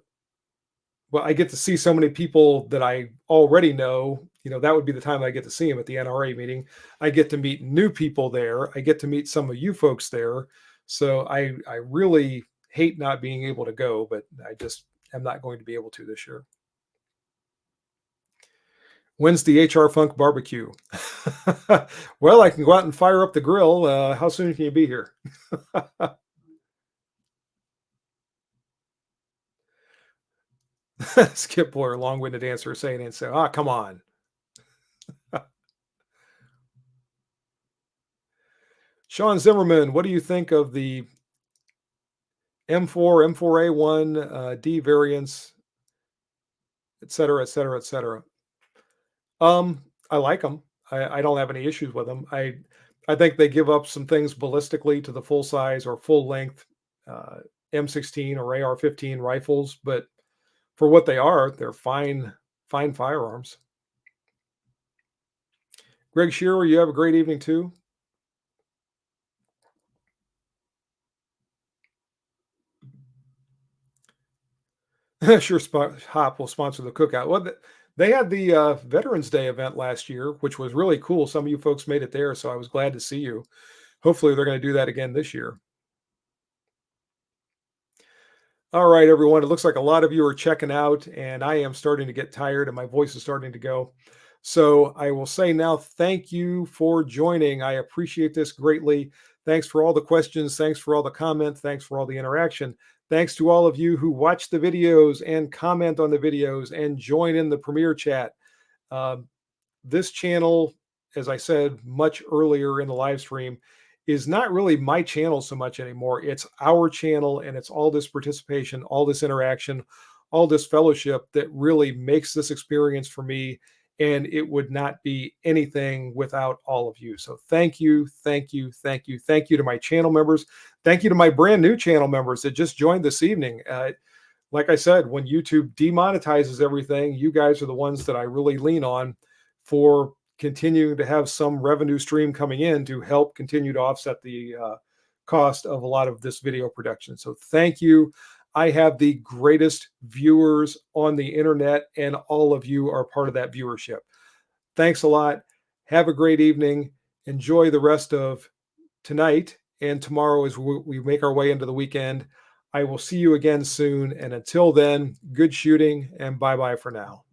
well, I get to see so many people that I already know. That would be the time I get to see them at the NRA meeting. I get to meet new people there. I get to meet some of you folks there. So I really hate not being able to go, but I just am not going to be able to this year. When's the HR Funk barbecue? Well, I can go out and fire up the grill. How soon can you be here? Skip Boyer, long-winded answer saying and so. Come on. Sean Zimmerman, what do you think of the M4, M4A1, D variants, et cetera, et cetera, et cetera? I like them. I don't have any issues with them. I think they give up some things ballistically to the full size or full length uh, M16 or AR-15 rifles, but for what they are, they're fine firearms. Greg Shearer, you have a great evening too. Sure, Hop will sponsor the cookout. Well, they had the Veterans Day event last year, which was really cool. Some of you folks made it there, so I was glad to see you. Hopefully, they're going to do that again this year. All right, everyone. It looks like a lot of you are checking out, and I am starting to get tired, and my voice is starting to go. So I will say now, thank you for joining. I appreciate this greatly. Thanks for all the questions. Thanks for all the comments. Thanks for all the interaction. Thanks to all of you who watch the videos and comment on the videos and join in the premiere chat. Um, this channel, as I said much earlier in the live stream, is not really my channel so much anymore. It's our channel, and it's all this participation, all this interaction, all this fellowship that really makes this experience for me. And it would not be anything without all of you. So thank you, thank you, thank you, thank you to my channel members. Thank you to my brand new channel members that just joined this evening. Like I said, when YouTube demonetizes everything, you guys are the ones that I really lean on for continuing to have some revenue stream coming in to help continue to offset the cost of a lot of this video production. So thank you. I have the greatest viewers on the internet, and all of you are part of that viewership. Thanks a lot. Have a great evening. Enjoy the rest of tonight and tomorrow as we make our way into the weekend. I will see you again soon. And until then, good shooting and bye-bye for now.